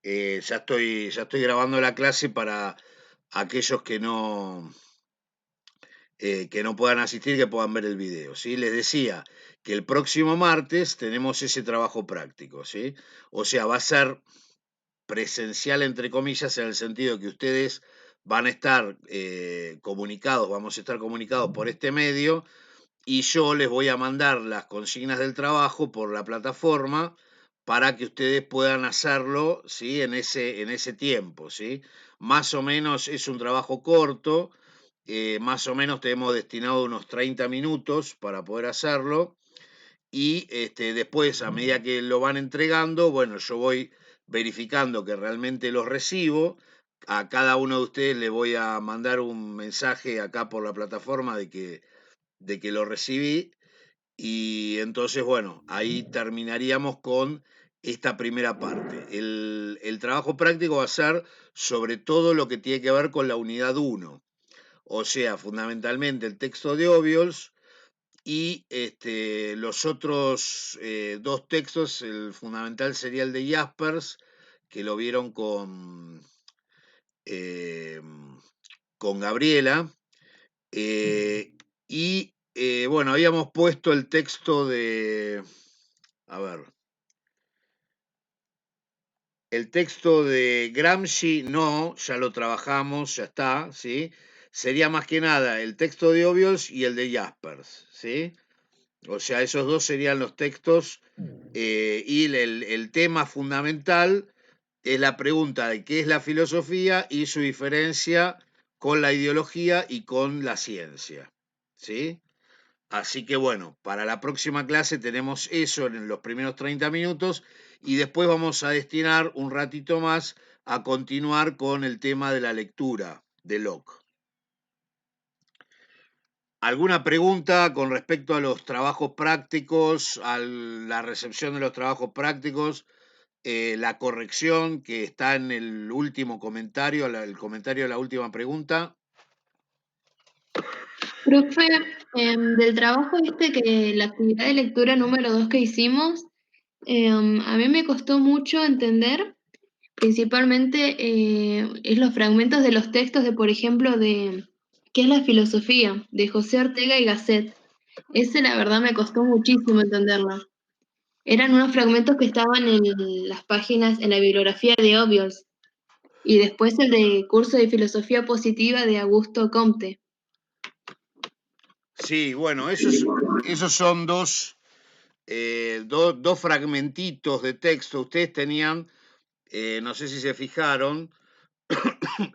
Ya estoy grabando la clase para aquellos que no puedan asistir, que puedan ver el video, ¿sí? Les decía que el próximo martes tenemos ese trabajo práctico, ¿sí? O sea, va a ser presencial, entre comillas, en el sentido que ustedes van a estar comunicados, vamos a estar comunicados por este medio, y yo les voy a mandar las consignas del trabajo por la plataforma para que ustedes puedan hacerlo, ¿sí? En ese tiempo, ¿sí? Más o menos es un trabajo corto, más o menos tenemos destinado unos 30 minutos para poder hacerlo, y después, a medida que lo van entregando, bueno, yo voy verificando que realmente los recibo. A cada uno de ustedes le voy a mandar un mensaje acá por la plataforma de que lo recibí, y entonces, bueno, ahí terminaríamos con esta primera parte. El trabajo práctico va a ser sobre todo lo que tiene que ver con la unidad uno, o sea, fundamentalmente el texto de Obiols y los otros dos textos. El fundamental sería el de Jaspers, que lo vieron eh, con Gabriela. Bueno, habíamos puesto el texto a ver, el texto de Gramsci, no, ya lo trabajamos, ya está, ¿sí? Sería más que nada el texto de Obiols y el de Jaspers, ¿sí? O sea, esos dos serían los textos, y el tema fundamental es la pregunta de qué es la filosofía y su diferencia con la ideología y con la ciencia, ¿sí? Así que bueno, para la próxima clase tenemos eso en los primeros 30 minutos, y después vamos a destinar un ratito más a continuar con el tema de la lectura de Locke. ¿Alguna pregunta con respecto a los trabajos prácticos, a la recepción de los trabajos prácticos, la corrección que está en el último comentario, el comentario de la última pregunta? Profe, del trabajo que la actividad de lectura número 2 que hicimos, a mí me costó mucho entender, principalmente es los fragmentos de los textos de, por ejemplo, de ¿qué es la filosofía? De José Ortega y Gasset. Ese la verdad me costó muchísimo entenderlo. Eran unos fragmentos que estaban en las páginas, en la bibliografía de Obiols, y después el de curso de filosofía positiva de Augusto Comte. Sí, bueno, esos son dos fragmentitos de texto. Ustedes tenían, no sé si se fijaron,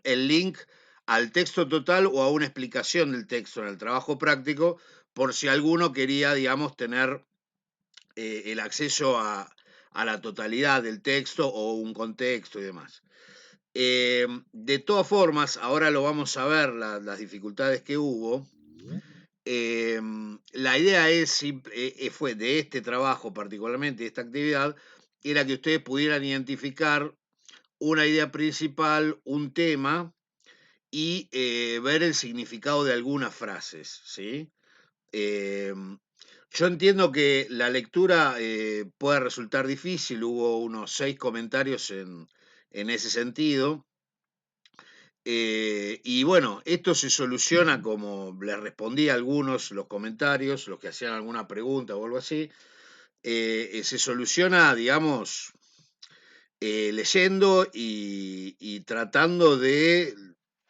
el link al texto total o a una explicación del texto en el trabajo práctico, por si alguno quería, digamos, tener el acceso a la totalidad del texto o un contexto y demás. De todas formas, ahora lo vamos a ver, las dificultades que hubo. La idea fue de este trabajo, particularmente de esta actividad, era que ustedes pudieran identificar una idea principal, un tema, y ver el significado de algunas frases, ¿sí? Eh, yo entiendo que la lectura puede resultar difícil, hubo unos 6 comentarios en ese sentido. Y bueno, esto se soluciona, como les respondí a algunos los comentarios, los que hacían alguna pregunta o algo así, se soluciona, digamos, leyendo y tratando de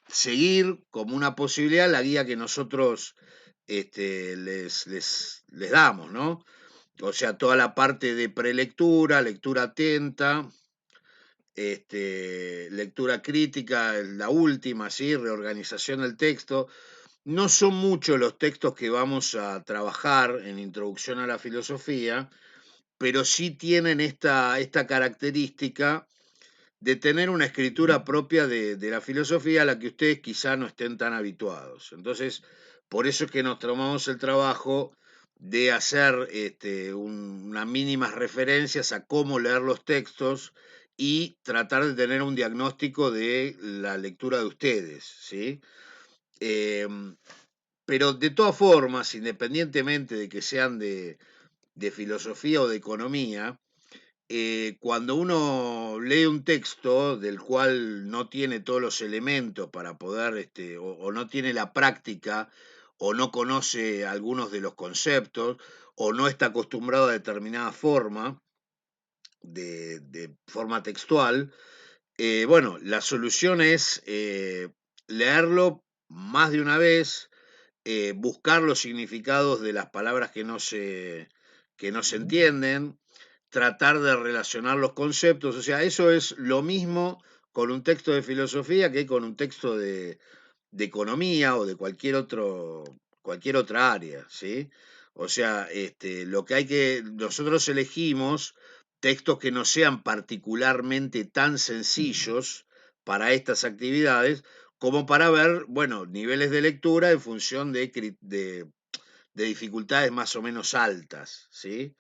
seguir como una posibilidad la guía que nosotros les damos, ¿no? O sea, toda la parte de prelectura, lectura atenta, lectura crítica, la última, ¿sí? Reorganización del texto. No son muchos los textos que vamos a trabajar en Introducción a la Filosofía, pero sí tienen esta característica de tener una escritura propia de la filosofía a la que ustedes quizá no estén tan habituados. Entonces, por eso es que nos tomamos el trabajo de hacer unas mínimas referencias a cómo leer los textos y tratar de tener un diagnóstico de la lectura de ustedes, ¿sí? Pero de todas formas, independientemente de que sean de filosofía o de economía, cuando uno lee un texto del cual no tiene todos los elementos para poder, o no tiene la práctica, o no conoce algunos de los conceptos, o no está acostumbrado a determinada forma, de forma textual, bueno, la solución es leerlo más de una vez, buscar los significados de las palabras que no se entienden, tratar de relacionar los conceptos, o sea, eso es lo mismo con un texto de filosofía que con un texto de economía o de cualquier otra área, ¿sí? O sea, lo que hay que, nosotros elegimos textos que no sean particularmente tan sencillos para estas actividades, como para ver, bueno, niveles de lectura en función de dificultades más o menos altas, ¿sí?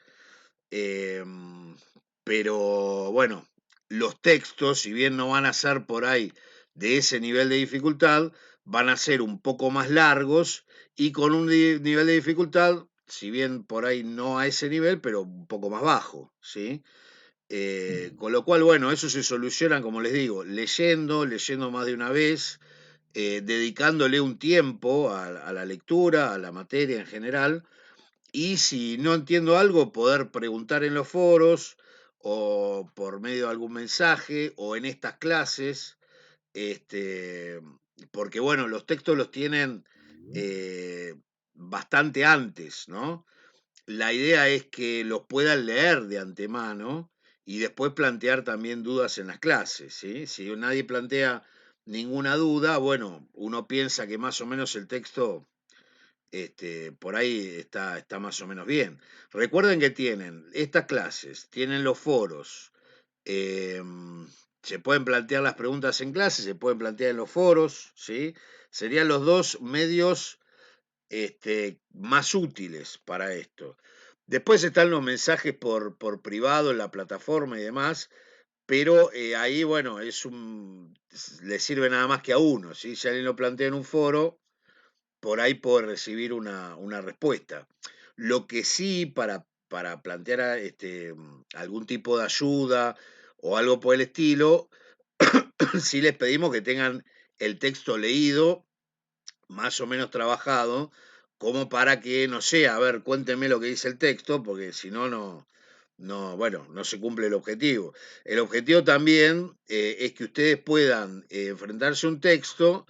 Em, pero bueno, los textos, si bien no van a ser por ahí de ese nivel de dificultad, van a ser un poco más largos y con un nivel de dificultad, si bien por ahí no a ese nivel, pero un poco más bajo, ¿sí? Con lo cual, bueno, eso se soluciona, como les digo, leyendo más de una vez, dedicándole un tiempo a la lectura, a la materia en general, y si no entiendo algo, poder preguntar en los foros o por medio de algún mensaje o en estas clases, este, porque bueno, los textos los tienen eh, bastante antes, ¿no? La idea es que los puedan leer de antemano y después plantear también dudas en las clases, ¿sí? Si nadie plantea ninguna duda, bueno, uno piensa que más o menos el texto por ahí está más o menos bien. Recuerden que tienen estas clases, tienen los foros, se pueden plantear las preguntas en clase, se pueden plantear en los foros, ¿sí? Serían los dos medios más útiles para esto. Después están los mensajes por privado en la plataforma y demás, pero ahí, bueno, le sirve nada más que a uno, ¿sí? Si alguien lo plantea en un foro, por ahí puede recibir una respuesta. Lo que sí, para plantear algún tipo de ayuda o algo por el estilo, sí les pedimos que tengan el texto leído, más o menos trabajado, como para que, no sé, a ver, cuéntenme lo que dice el texto, porque si no, bueno, no se cumple el objetivo. El objetivo también es que ustedes puedan enfrentarse a un texto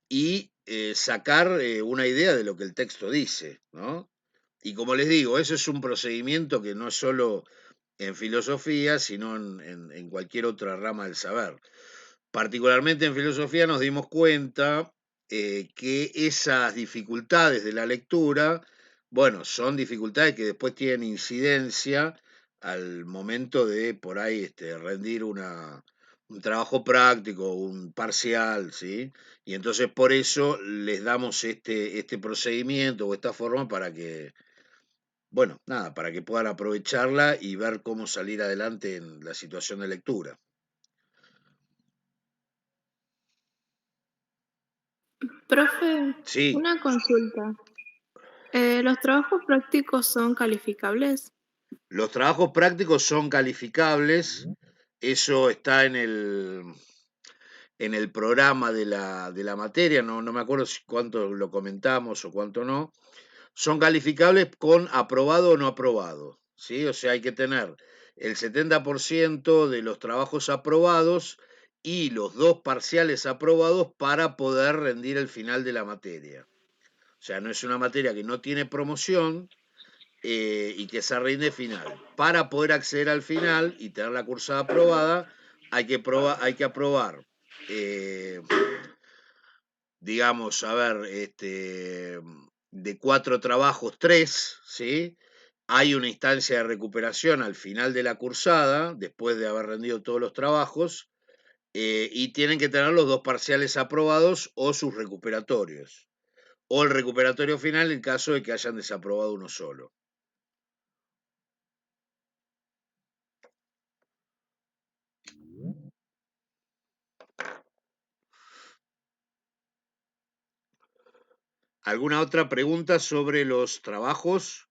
y sacar una idea de lo que el texto dice, ¿no? Y como les digo, eso es un procedimiento que no es solo en filosofía, sino en cualquier otra rama del saber. Particularmente en filosofía nos dimos cuenta que esas dificultades de la lectura, bueno, son dificultades que después tienen incidencia al momento de por ahí rendir un trabajo práctico, un parcial, ¿sí? Y entonces por eso les damos este procedimiento o esta forma para que, bueno, nada, para que puedan aprovecharla y ver cómo salir adelante en la situación de lectura. Profe, Sí, una consulta. ¿Los trabajos prácticos son calificables? los trabajos prácticos son calificables, eso está en el programa de la materia, no me acuerdo si cuánto lo comentamos o cuánto no, son calificables con aprobado o no aprobado, ¿sí? O sea, hay que tener el 70% de los trabajos aprobados y los dos parciales aprobados para poder rendir el final de la materia. O sea, no es una materia que no tiene promoción, y que se rinde final. Para poder acceder al final y tener la cursada aprobada, hay que aprobar, eh, digamos, a ver, de 4 trabajos, 3, ¿sí? Hay una instancia de recuperación al final de la cursada, después de haber rendido todos los trabajos, y tienen que tener los dos parciales aprobados o sus recuperatorios, o el recuperatorio final en caso de que hayan desaprobado uno solo. ¿Alguna otra pregunta sobre los trabajos?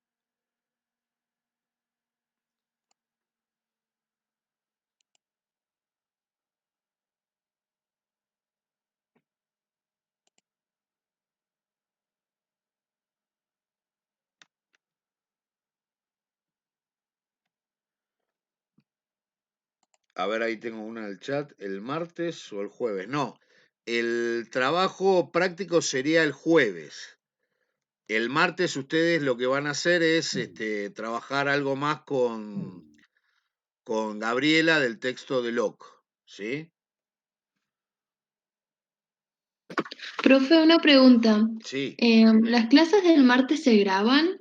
A ver, ahí tengo una del chat. ¿El martes o el jueves? No. El trabajo práctico sería el jueves. El martes ustedes lo que van a hacer es trabajar algo más con Gabriela del texto de Locke, ¿sí? Profe, una pregunta. Sí. ¿Las clases del martes se graban?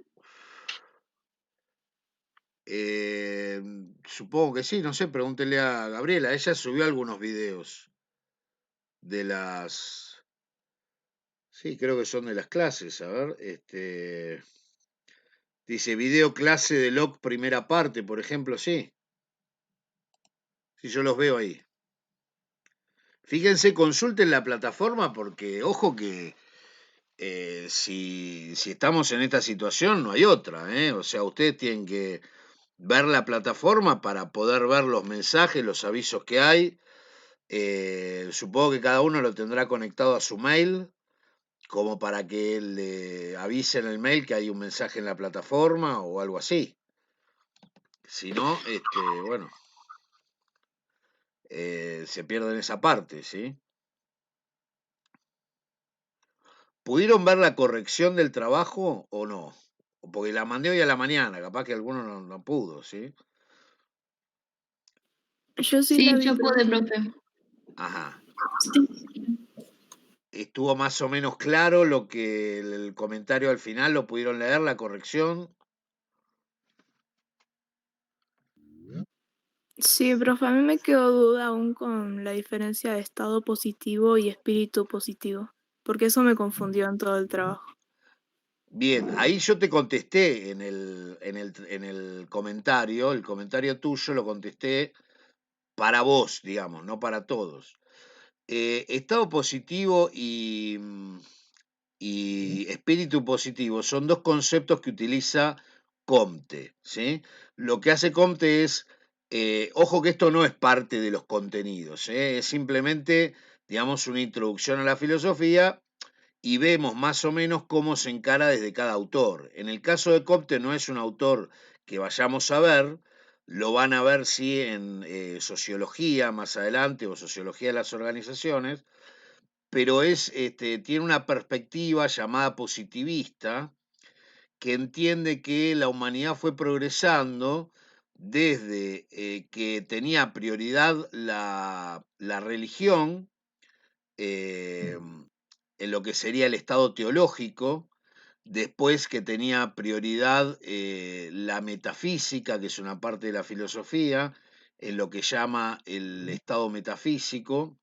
Supongo que sí, no sé, pregúntele a Gabriela. Ella subió algunos videos de las... Sí, creo que son de las clases. A ver, dice video clase de Locke primera parte, por ejemplo, sí. Sí, yo los veo ahí. Fíjense, consulten la plataforma porque, ojo que si estamos en esta situación no hay otra, ¿eh? O sea, ustedes tienen que ver la plataforma para poder ver los mensajes, los avisos que hay. Supongo que cada uno lo tendrá conectado a su mail, como para que le avisen el mail que hay un mensaje en la plataforma o algo así. Si no, bueno, se pierden esa parte, ¿sí? ¿Pudieron ver la corrección del trabajo o no? Porque la mandé hoy a la mañana, capaz que alguno no pudo, ¿sí? Yo sí Sí, la vi, yo pude, profe. profe. Ajá. Sí. ¿Estuvo más o menos claro lo que el comentario al final? ¿Lo pudieron leer, la corrección? Sí, profe, a mí me quedó duda aún con la diferencia de estado positivo y espíritu positivo, porque eso me confundió en todo el trabajo. Bien, ahí yo te contesté en el comentario, el comentario tuyo lo contesté para vos, digamos, no para todos. Estado positivo y espíritu positivo son dos conceptos que utiliza Comte, ¿sí? Lo que hace Comte es, ojo que esto no es parte de los contenidos, es simplemente, digamos, una introducción a la filosofía y vemos más o menos cómo se encara desde cada autor. En el caso de Comte no es un autor que vayamos a ver, lo van a ver sí en sociología más adelante o sociología de las organizaciones, pero tiene una perspectiva llamada positivista que entiende que la humanidad fue progresando desde que tenía prioridad la religión, eh, en lo que sería el estado teológico, después que tenía prioridad la metafísica, que es una parte de la filosofía, en lo que llama el estado metafísico,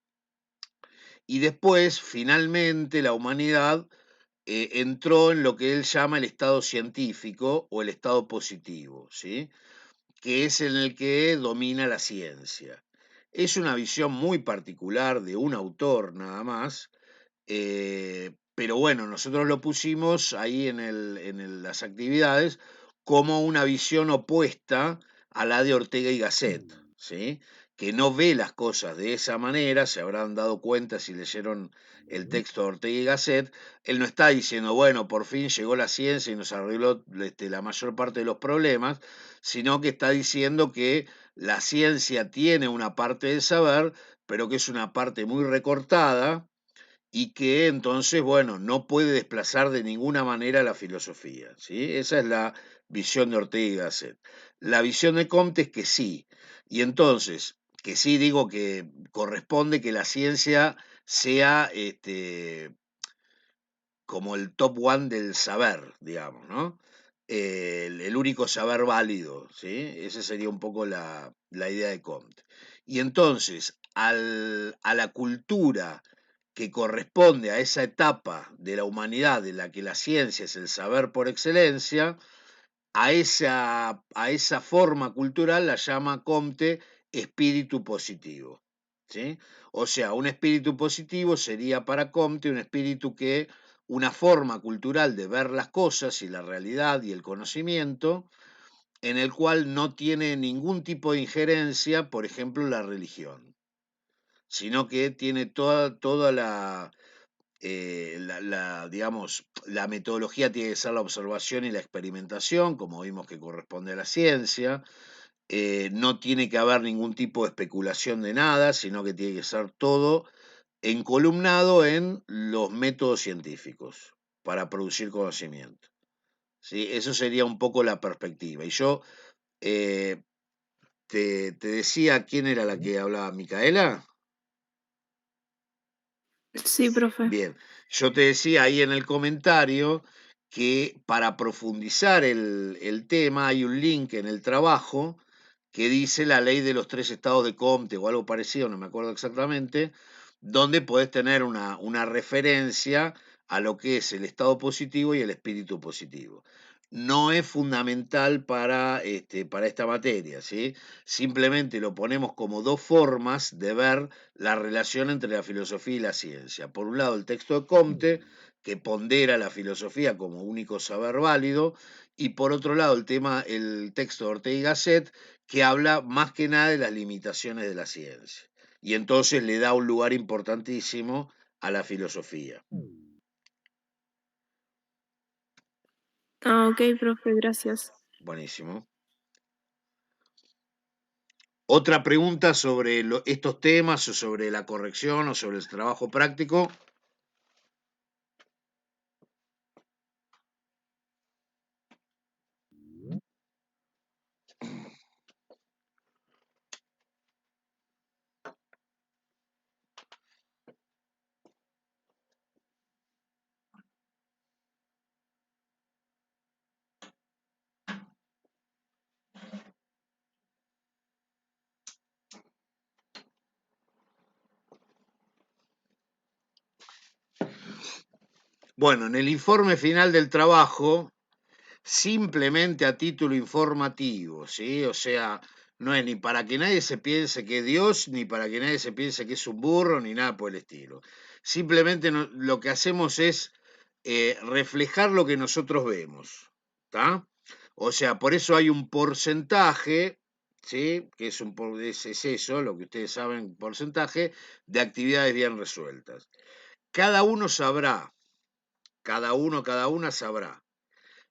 y después, finalmente, la humanidad entró en lo que él llama el estado científico o el estado positivo, ¿sí? Que es en el que domina la ciencia. Es una visión muy particular de un autor nada más, pero bueno, nosotros lo pusimos ahí las actividades como una visión opuesta a la de Ortega y Gasset, ¿sí? Que no ve las cosas de esa manera, se habrán dado cuenta si leyeron el texto de Ortega y Gasset. Él no está diciendo, bueno, por fin llegó la ciencia y nos arregló la mayor parte de los problemas, sino que está diciendo que la ciencia tiene una parte del saber, pero que es una parte muy recortada y que entonces, bueno, no puede desplazar de ninguna manera la filosofía, ¿sí? Esa es la visión de Ortega y Gasset. La visión de Comte es que sí, y entonces, que sí digo que corresponde que la ciencia sea como el top one del saber, digamos, ¿no? El único saber válido, ¿sí? Esa sería un poco la idea de Comte. Y entonces, a la cultura que corresponde a esa etapa de la humanidad en la que la ciencia es el saber por excelencia, a esa forma cultural la llama Comte espíritu positivo, ¿sí? O sea, un espíritu positivo sería para Comte un espíritu que, una forma cultural de ver las cosas y la realidad y el conocimiento, en el cual no tiene ningún tipo de injerencia, por ejemplo, la religión, sino que tiene toda digamos, la metodología tiene que ser la observación y la experimentación, como vimos que corresponde a la ciencia. no tiene que haber ningún tipo de especulación de nada, sino que tiene que ser todo encolumnado en los métodos científicos para producir conocimiento. ¿Sí? Eso sería un poco la perspectiva. Y yo eh, te decía quién era la que hablaba, Micaela. Sí, profe. Bien, yo te decía ahí en el comentario que para profundizar el tema hay un link en el trabajo que dice la ley de los tres estados de Comte o algo parecido, no me acuerdo exactamente, donde podés tener una referencia a lo que es el estado positivo y el espíritu positivo. No es fundamental para esta materia, ¿sí? Simplemente lo ponemos como dos formas de ver la relación entre la filosofía y la ciencia. Por un lado, el texto de Comte, que pondera la filosofía como único saber válido, y por otro lado, el texto de Ortega y Gasset, que habla más que nada de las limitaciones de la ciencia. Y entonces le da un lugar importantísimo a la filosofía. Ah, ok, profe, gracias. Buenísimo. Otra pregunta sobre estos temas o sobre la corrección o sobre el trabajo práctico. Bueno, en el informe final del trabajo, simplemente a título informativo, ¿sí? O sea, no es ni para que nadie se piense que es Dios, ni para que nadie se piense que es un burro, ni nada por el estilo. Simplemente lo que hacemos es reflejar lo que nosotros vemos, ¿está? O sea, por eso hay un porcentaje, ¿sí? Que es eso, lo que ustedes saben, porcentaje de actividades bien resueltas. Cada uno sabrá, cada una sabrá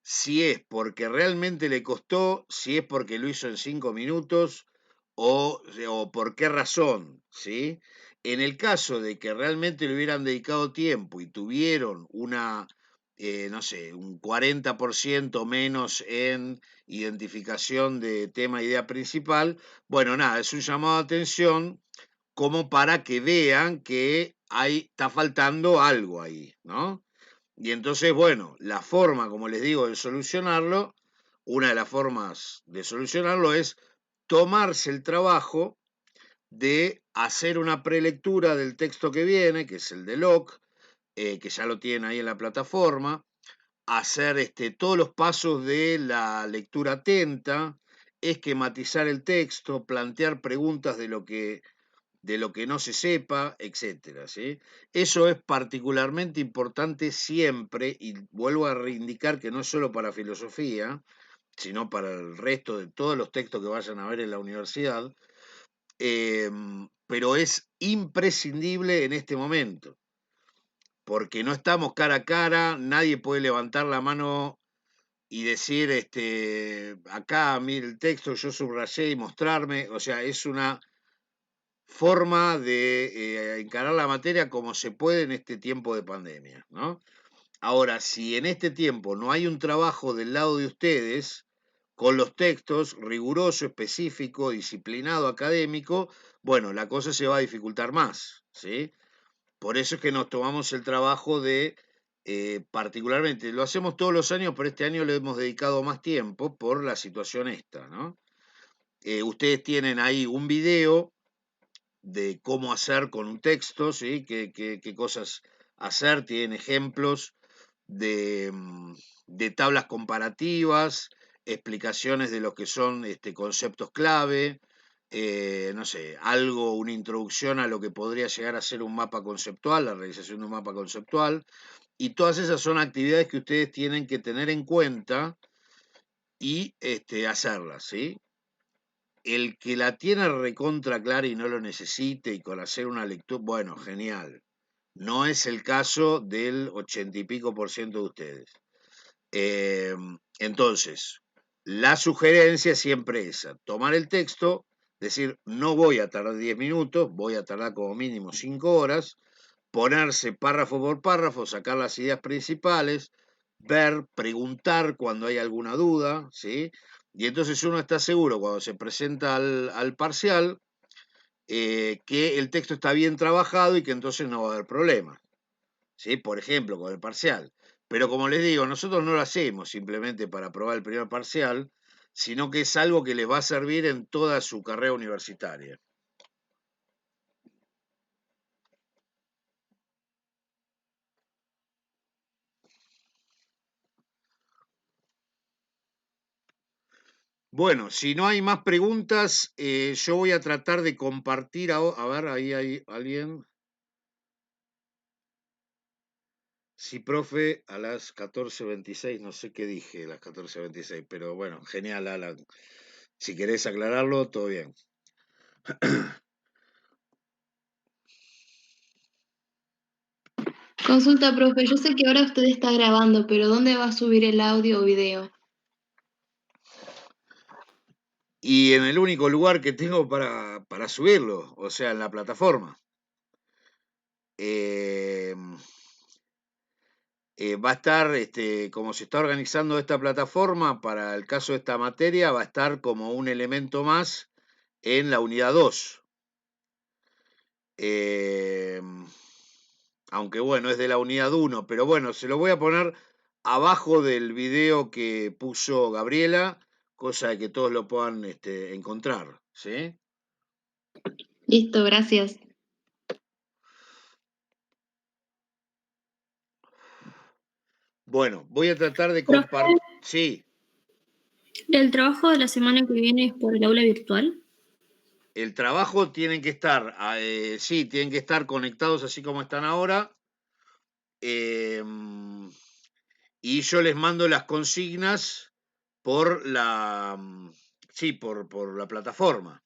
si es porque realmente le costó, si es porque lo hizo en 5 minutos o por qué razón, ¿sí? En el caso de que realmente le hubieran dedicado tiempo y tuvieron no sé, un 40% menos en identificación de tema idea principal, bueno, nada, es un llamado de atención como para que vean que está faltando algo ahí, ¿no? Y entonces, bueno, la forma, como les digo, de solucionarlo, una de las formas de solucionarlo es tomarse el trabajo de hacer una prelectura del texto que viene, que es el de Locke, que ya lo tienen ahí en la plataforma, hacer todos los pasos de la lectura atenta, esquematizar el texto, plantear preguntas de lo que no se sepa, etcétera, ¿sí? Eso es particularmente importante siempre, y vuelvo a reivindicar que no es solo para filosofía, sino para el resto de todos los textos que vayan a ver en la universidad, pero es imprescindible en este momento, porque no estamos cara a cara, nadie puede levantar la mano y decir, acá, mire el texto, yo subrayé y mostrarme, o sea, es una forma de encarar la materia como se puede en este tiempo de pandemia, ¿no? Ahora, si en este tiempo no hay un trabajo del lado de ustedes con los textos riguroso, específico, disciplinado, académico, bueno, la cosa se va a dificultar más, ¿sí? Por eso es que nos tomamos el trabajo de, particularmente, lo hacemos todos los años, pero este año le hemos dedicado más tiempo por la situación esta, ¿no? Ustedes tienen ahí un video de cómo hacer con un texto, ¿sí? Qué cosas hacer, tienen ejemplos de, de tablas comparativas, explicaciones de lo que son conceptos clave, no sé, una introducción a lo que podría llegar a ser un mapa conceptual, la realización de un mapa conceptual, y todas esas son actividades que ustedes tienen que tener en cuenta y hacerlas, ¿sí? El que la tiene recontra clara y no lo necesite y con hacer una lectura, bueno, genial. No es el caso del 80 y pico por ciento de ustedes. Entonces, La sugerencia es siempre esa, tomar el texto, decir, no voy a tardar 10 minutos, voy a tardar como mínimo 5 horas, ponerse párrafo por párrafo, sacar las ideas principales, ver, preguntar cuando hay alguna duda, ¿sí? Y entonces uno está seguro cuando se presenta al parcial que el texto está bien trabajado y que entonces no va a haber problemas, ¿sí? Por ejemplo, con el parcial. Pero como les digo, nosotros no lo hacemos simplemente para aprobar el primer parcial, sino que es algo que les va a servir en toda su carrera universitaria. Bueno, si no hay más preguntas, yo voy a tratar de compartir. A ver, ahí hay alguien. Sí, profe, a las 14:26, no sé qué dije, las 14:26, pero bueno, genial, Alan. Si querés aclararlo, todo bien. Consulta, profe, yo sé que ahora usted está grabando, pero ¿dónde va a subir el audio o video? Y en el único lugar que tengo para subirlo, o sea, en la plataforma. Eh, va a estar, como se está organizando esta plataforma, para el caso de esta materia, va a estar como un elemento más en la unidad 2. Eh, Aunque bueno, es de la unidad 1, pero bueno, se lo voy a poner abajo del video que puso Gabriela, cosa de que todos lo puedan encontrar, ¿sí? Listo, gracias. Bueno, voy a tratar de Profe, compartir. Sí, ¿el trabajo de la semana que viene es por el aula virtual? el trabajo tienen que estar, sí, tienen que estar conectados así como están ahora. Y yo les mando las consignas por la, sí, por la plataforma.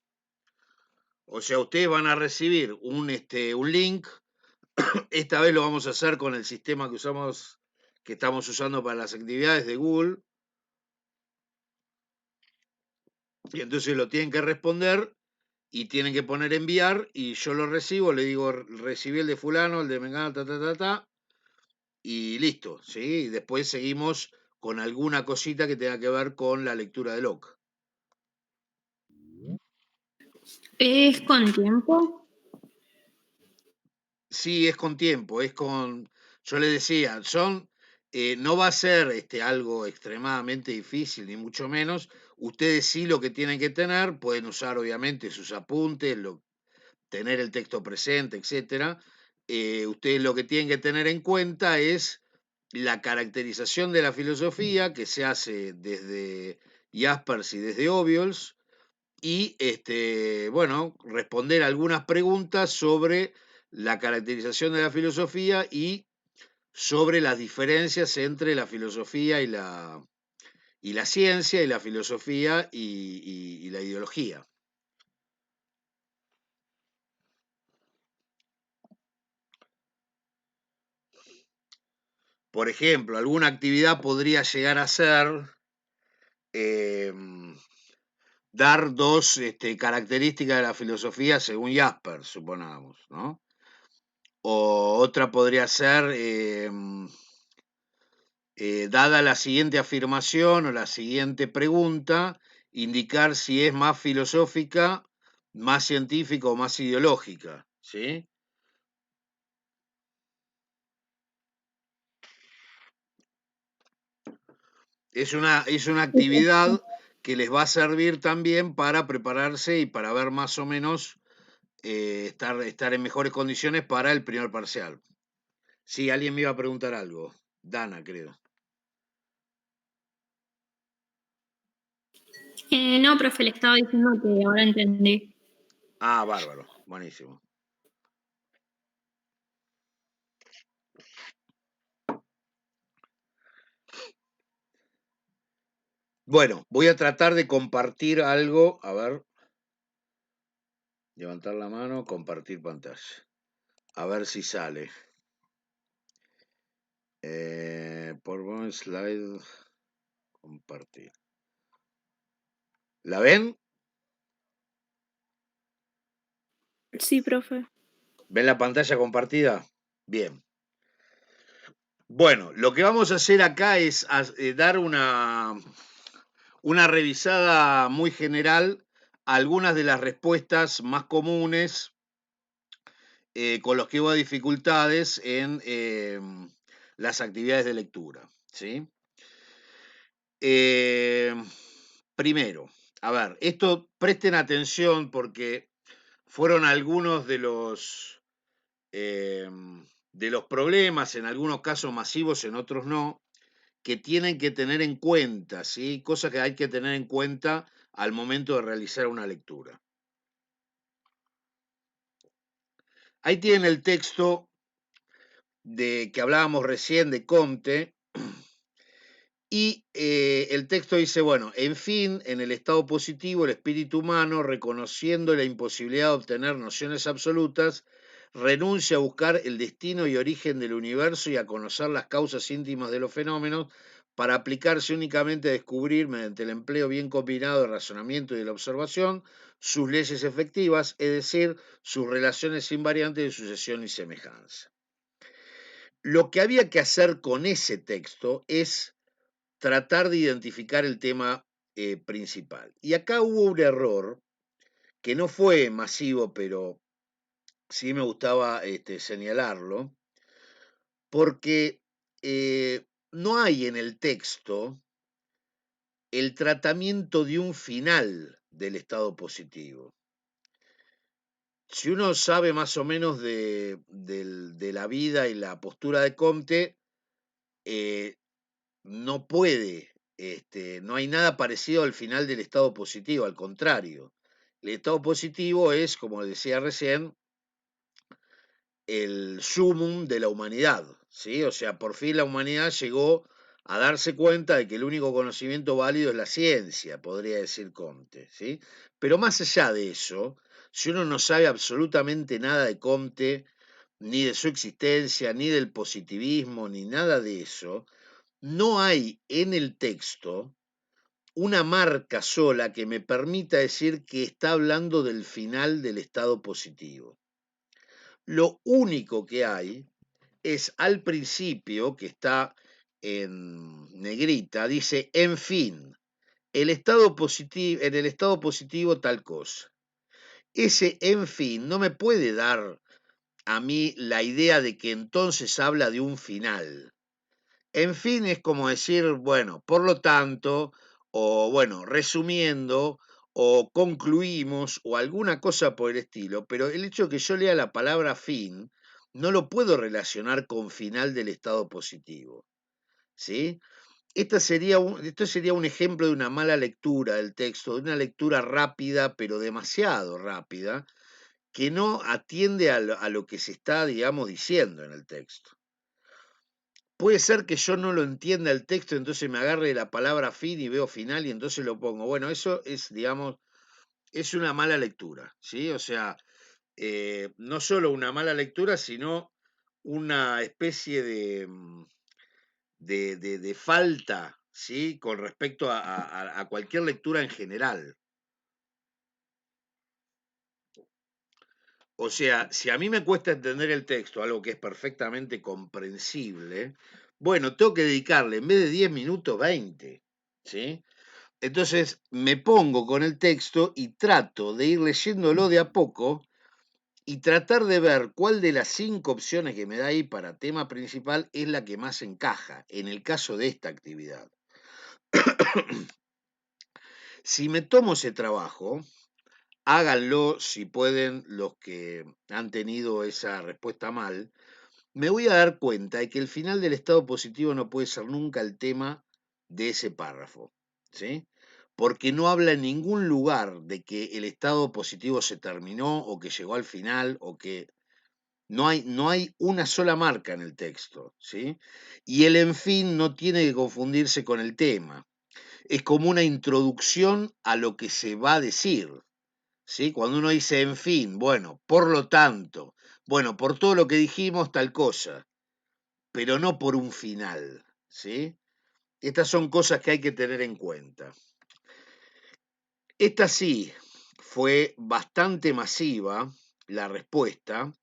O sea, ustedes van a recibir un link. Esta vez lo vamos a hacer con el sistema que estamos usando para las actividades de Google. Y entonces lo tienen que responder y tienen que poner enviar y yo lo recibo, le digo, recibí el de fulano, el de mengano, y listo, ¿sí? Y después seguimos con alguna cosita que tenga que ver con la lectura de Locke. ¿Es con tiempo? Sí, es con tiempo, yo le decía, no va a ser algo extremadamente difícil, ni mucho menos. Ustedes sí lo que tienen que tener, pueden usar obviamente sus apuntes, tener el texto presente, etcétera. Ustedes lo que tienen que tener en cuenta es la caracterización de la filosofía que se hace desde Jaspers y desde Obiols y bueno, responder algunas preguntas sobre la caracterización de la filosofía y sobre las diferencias entre la filosofía y la ciencia y la filosofía y la ideología. Por ejemplo, alguna actividad podría llegar a ser dar dos características de la filosofía según Jaspers, supongamos, ¿no? O otra podría ser, dada la siguiente afirmación o la siguiente pregunta, indicar si es más filosófica, más científica o más ideológica, ¿sí? Es una actividad que les va a servir también para prepararse y para ver más o menos estar en mejores condiciones para el primer parcial. Sí, alguien me iba a preguntar algo. Dana, creo. No, profe, le estaba diciendo que ahora entendí. Ah, bárbaro. Buenísimo. Bueno, voy a tratar de compartir algo. A ver. Levantar la mano, compartir pantalla. A ver si sale. Por un slide, compartir. ¿La ven? Sí, profe. ¿Ven la pantalla compartida? Bien. Bueno, lo que vamos a hacer acá es dar una revisada muy general a algunas de las respuestas más comunes con los que hubo dificultades en las actividades de lectura. ¿Sí? Primero, a ver, esto presten atención porque fueron algunos de los problemas, en algunos casos masivos, en otros no, que tienen que tener en cuenta, ¿sí? Cosas que hay que tener en cuenta al momento de realizar una lectura. Ahí tienen el texto de que hablábamos recién de Comte, y el texto dice, bueno, en fin, en el estado positivo, el espíritu humano, reconociendo la imposibilidad de obtener nociones absolutas, renuncia a buscar el destino y origen del universo y a conocer las causas íntimas de los fenómenos para aplicarse únicamente a descubrir, mediante el empleo bien combinado del razonamiento y de la observación, sus leyes efectivas, es decir, sus relaciones invariantes de sucesión y semejanza. Lo que había que hacer con ese texto es tratar de identificar el tema principal. Y acá hubo un error que no fue masivo, pero sí me gustaba señalarlo, porque no hay en el texto el tratamiento de un final del estado positivo. Si uno sabe más o menos de la vida y la postura de Comte, no puede, no hay nada parecido al final del estado positivo, al contrario. El estado positivo es, como decía recién, el sumum de la humanidad, ¿sí? O sea, por fin la humanidad llegó a darse cuenta de que el único conocimiento válido es la ciencia, podría decir Comte, ¿sí? Pero más allá de eso, si uno no sabe absolutamente nada de Comte, ni de su existencia, ni del positivismo, ni nada de eso, no hay en el texto una marca sola que me permita decir que está hablando del final del estado positivo. Lo único que hay es al principio, que está en negrita, dice, en fin, en el estado positivo tal cosa. Ese en fin no me puede dar a mí la idea de que entonces habla de un final. En fin, es como decir, bueno, por lo tanto, o bueno, resumiendo, o concluimos, o alguna cosa por el estilo, pero el hecho de que yo lea la palabra fin, no lo puedo relacionar con final del estado positivo, ¿sí? Esto sería un ejemplo de una mala lectura del texto, de una lectura rápida, pero demasiado rápida, que no atiende a lo que se está, digamos, diciendo en el texto. Puede ser que yo no lo entienda el texto, entonces me agarre la palabra fin y veo final y entonces lo pongo. Bueno, eso es, digamos, es una mala lectura, ¿sí? O sea, no solo una mala lectura, sino una especie de falta, ¿sí? Con respecto a cualquier lectura en general. O sea, si a mí me cuesta entender el texto, algo que es perfectamente comprensible, bueno, tengo que dedicarle en vez de 10 minutos, 20, ¿sí? Entonces me pongo con el texto y trato de ir leyéndolo de a poco y tratar de ver cuál de las 5 opciones que me da ahí para tema principal es la que más encaja en el caso de esta actividad. Si me tomo ese trabajo, háganlo si pueden los que han tenido esa respuesta mal, me voy a dar cuenta de que el final del estado positivo no puede ser nunca el tema de ese párrafo, ¿sí? Porque no habla en ningún lugar de que el estado positivo se terminó o que llegó al final o que no hay una sola marca en el texto, ¿sí? Y el en fin no tiene que confundirse con el tema. Es como una introducción a lo que se va a decir, ¿sí? Cuando uno dice en fin, bueno, por lo tanto, bueno, por todo lo que dijimos, tal cosa, pero no por un final, ¿sí? Estas son cosas que hay que tener en cuenta. Esta sí fue bastante masiva la respuesta.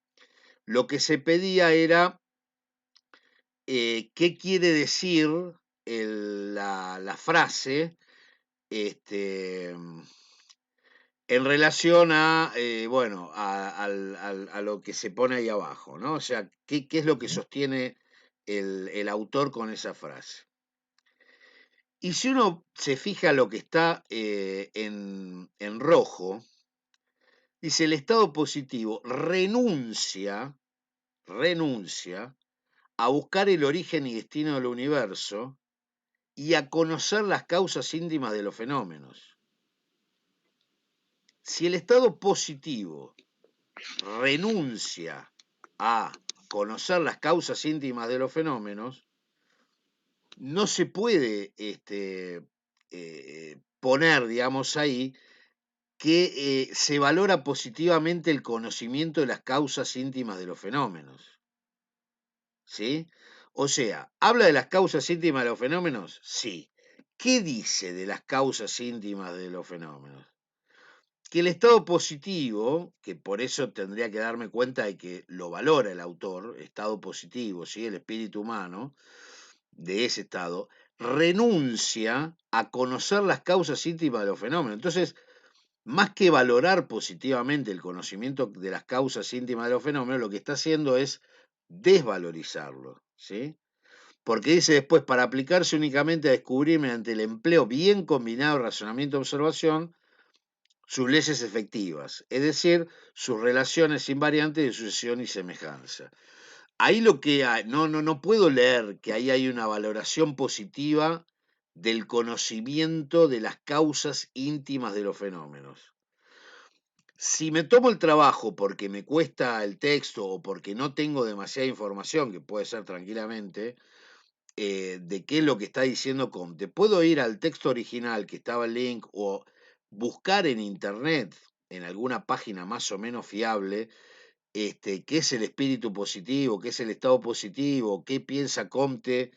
Lo que se pedía era qué quiere decir la frase en relación a, bueno, a lo que se pone ahí abajo, ¿no? O sea, qué es lo que sostiene el autor con esa frase. Y si uno se fija lo que está en rojo, dice el estado positivo renuncia a buscar el origen y destino del universo y a conocer las causas íntimas de los fenómenos. Si el estado positivo renuncia a conocer las causas íntimas de los fenómenos, no se puede poner, digamos, ahí que se valora positivamente el conocimiento de las causas íntimas de los fenómenos. ¿Sí? O sea, ¿habla de las causas íntimas de los fenómenos? Sí. ¿Qué dice de las causas íntimas de los fenómenos? Que el estado positivo, que por eso tendría que darme cuenta de que lo valora el autor, estado positivo, ¿sí? El espíritu humano de ese estado, renuncia a conocer las causas íntimas de los fenómenos. Entonces, más que valorar positivamente el conocimiento de las causas íntimas de los fenómenos, lo que está haciendo es desvalorizarlo, ¿sí? Porque dice después, para aplicarse únicamente a descubrir mediante el empleo bien combinado de razonamiento y observación, sus leyes efectivas, es decir, sus relaciones invariantes de sucesión y semejanza. Ahí lo que hay, no puedo leer que ahí hay una valoración positiva del conocimiento de las causas íntimas de los fenómenos. Si me tomo el trabajo porque me cuesta el texto o porque no tengo demasiada información, que puede ser tranquilamente, de qué es lo que está diciendo Comte, puedo ir al texto original que estaba el link o buscar en internet, en alguna página más o menos fiable, qué es el espíritu positivo, qué es el estado positivo, qué piensa Comte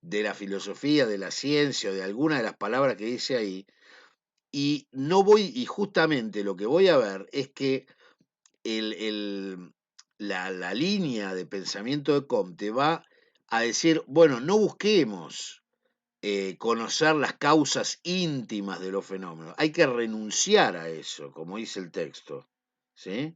de la filosofía, de la ciencia o de alguna de las palabras que dice ahí. Y no voy, y justamente lo que voy a ver es que la línea de pensamiento de Comte va a decir, bueno, no busquemos conocer las causas íntimas de los fenómenos, hay que renunciar a eso, como dice el texto, ¿sí?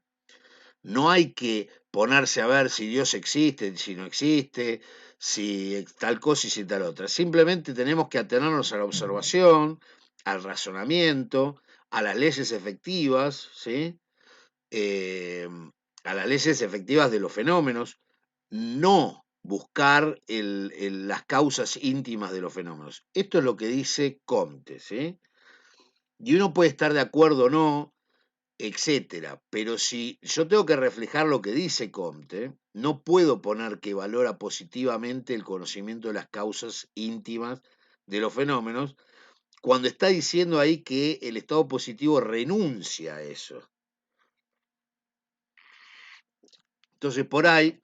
No hay que ponerse a ver si Dios existe, si no existe, si tal cosa y si tal otra. Simplemente tenemos que atenernos a la observación, al razonamiento, a las leyes efectivas, ¿sí? eh, a las leyes efectivas de los fenómenos, no buscar las causas íntimas de los fenómenos. Esto es lo que dice Comte, ¿sí? Y uno puede estar de acuerdo o no, etcétera, pero si yo tengo que reflejar lo que dice Comte, no puedo poner que valora positivamente el conocimiento de las causas íntimas de los fenómenos, cuando está diciendo ahí que el estado positivo renuncia a eso. Entonces, por ahí,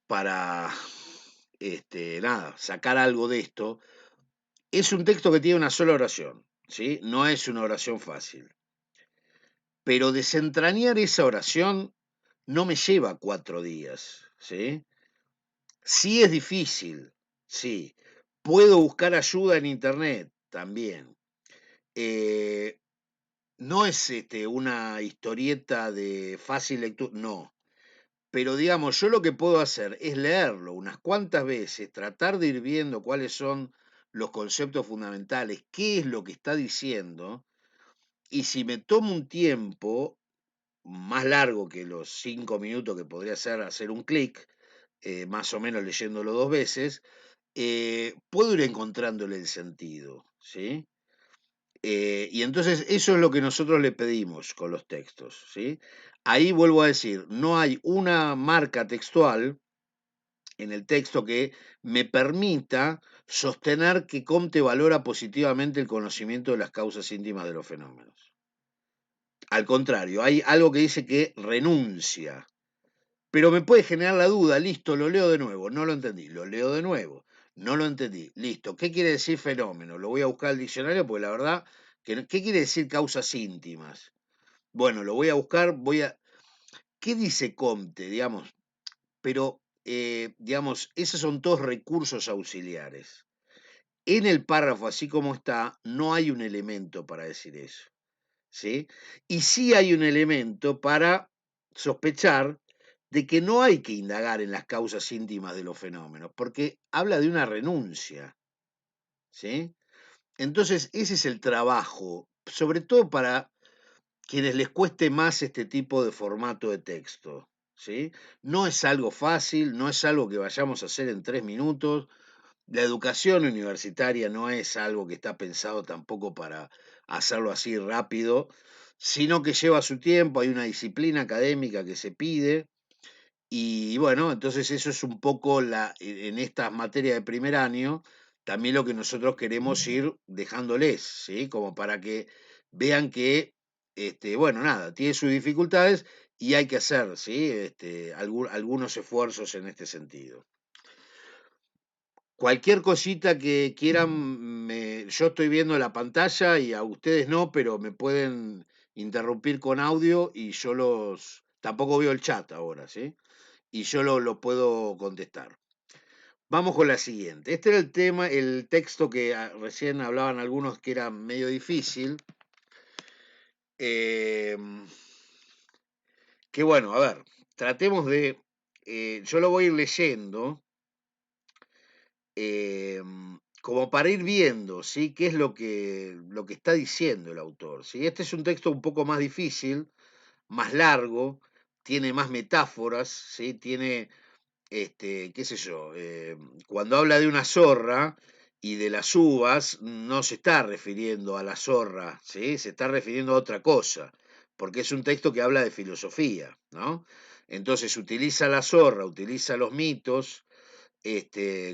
para sacar algo de esto, es un texto que tiene una sola oración, ¿sí? No es una oración fácil. Pero desentrañar esa oración no me lleva 4 días, ¿sí? Sí es difícil, sí. Puedo buscar ayuda en internet también. No es una historieta de fácil lectura, no. Pero digamos, yo lo que puedo hacer es leerlo unas cuantas veces, tratar de ir viendo cuáles son los conceptos fundamentales, qué es lo que está diciendo, y si me tomo un tiempo más largo que los 5 minutos que podría ser hacer un clic, más o menos leyéndolo 2 veces, puedo ir encontrándole el sentido, ¿sí? Y entonces eso es lo que nosotros le pedimos con los textos, ¿sí? Ahí vuelvo a decir, no hay una marca textual en el texto que me permita sostener que Comte valora positivamente el conocimiento de las causas íntimas de los fenómenos. Al contrario, hay algo que dice que renuncia, pero me puede generar la duda, listo, lo leo de nuevo, no lo entendí, lo leo de nuevo, no lo entendí, listo, ¿qué quiere decir fenómeno? Lo voy a buscar al diccionario porque la verdad ¿Qué quiere decir causas íntimas? Bueno, lo voy a buscar, ¿qué dice Comte, digamos? Pero, digamos, esos son todos recursos auxiliares. En el párrafo, así como está, no hay un elemento para decir eso, ¿sí? Y sí hay un elemento para sospechar de que no hay que indagar en las causas íntimas de los fenómenos, porque habla de una renuncia, ¿sí? Entonces, ese es el trabajo, sobre todo para quienes les cueste más este tipo de formato de texto, ¿sí? No es algo fácil, no es algo que vayamos a hacer en 3 minutos. La educación universitaria no es algo que está pensado tampoco para hacerlo así rápido, sino que lleva su tiempo, hay una disciplina académica que se pide, y bueno, entonces eso es un poco en estas materias de primer año, también lo que nosotros queremos ir dejándoles, ¿sí? Como para que vean que, bueno, nada, tiene sus dificultades y hay que hacer, ¿sí? Algunos esfuerzos en este sentido. Cualquier cosita que quieran, yo estoy viendo la pantalla y a ustedes no, pero me pueden interrumpir con audio y tampoco veo el chat ahora, ¿sí? Y yo lo puedo contestar. Vamos con la siguiente. Este era el texto que recién hablaban algunos que era medio difícil. Que bueno, a ver, tratemos de, yo lo voy a ir leyendo, como para ir viendo, ¿sí? ¿Qué es lo que está diciendo el autor? ¿Sí? Este es un texto un poco más difícil, más largo, tiene más metáforas, ¿sí? Tiene qué sé yo, cuando habla de una zorra y de las uvas, no se está refiriendo a la zorra, ¿sí? Se está refiriendo a otra cosa, porque es un texto que habla de filosofía, ¿no? Entonces utiliza la zorra, utiliza los mitos,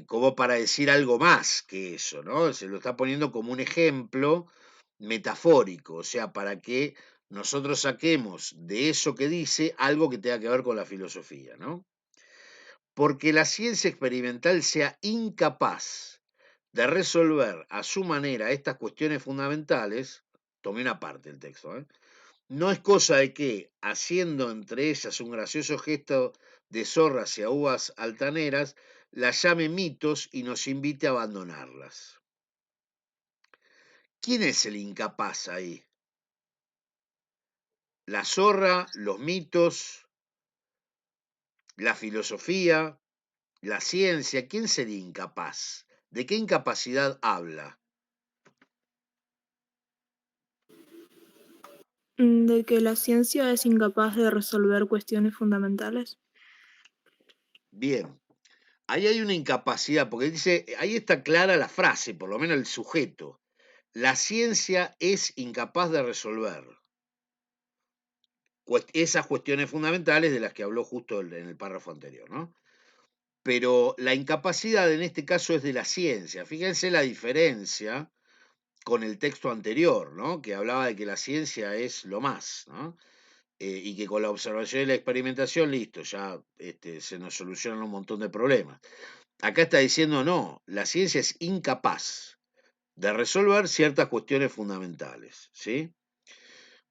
como para decir algo más que eso, ¿no? Se lo está poniendo como un ejemplo metafórico, o sea, para que nosotros saquemos de eso que dice algo que tenga que ver con la filosofía, ¿no? Porque la ciencia experimental sea incapaz de resolver a su manera estas cuestiones fundamentales, tomé una parte del texto, no es cosa de que, haciendo entre ellas un gracioso gesto de zorras y uvas altaneras, las llame mitos y nos invite a abandonarlas. ¿Quién es el incapaz ahí? ¿La zorra, los mitos, la filosofía, la ciencia? ¿Quién sería incapaz? ¿De qué incapacidad habla? De que la ciencia es incapaz de resolver cuestiones fundamentales. Bien, ahí hay una incapacidad, porque dice, ahí está clara la frase, por lo menos el sujeto. La ciencia es incapaz de resolver esas cuestiones fundamentales de las que habló justo en el párrafo anterior, ¿no? Pero la incapacidad en este caso es de la ciencia. Fíjense la diferencia con el texto anterior, ¿no? Que hablaba de que la ciencia es lo más, ¿no? Y que con la observación y la experimentación, listo, ya se nos solucionan un montón de problemas. Acá está diciendo, no, la ciencia es incapaz de resolver ciertas cuestiones fundamentales, ¿sí?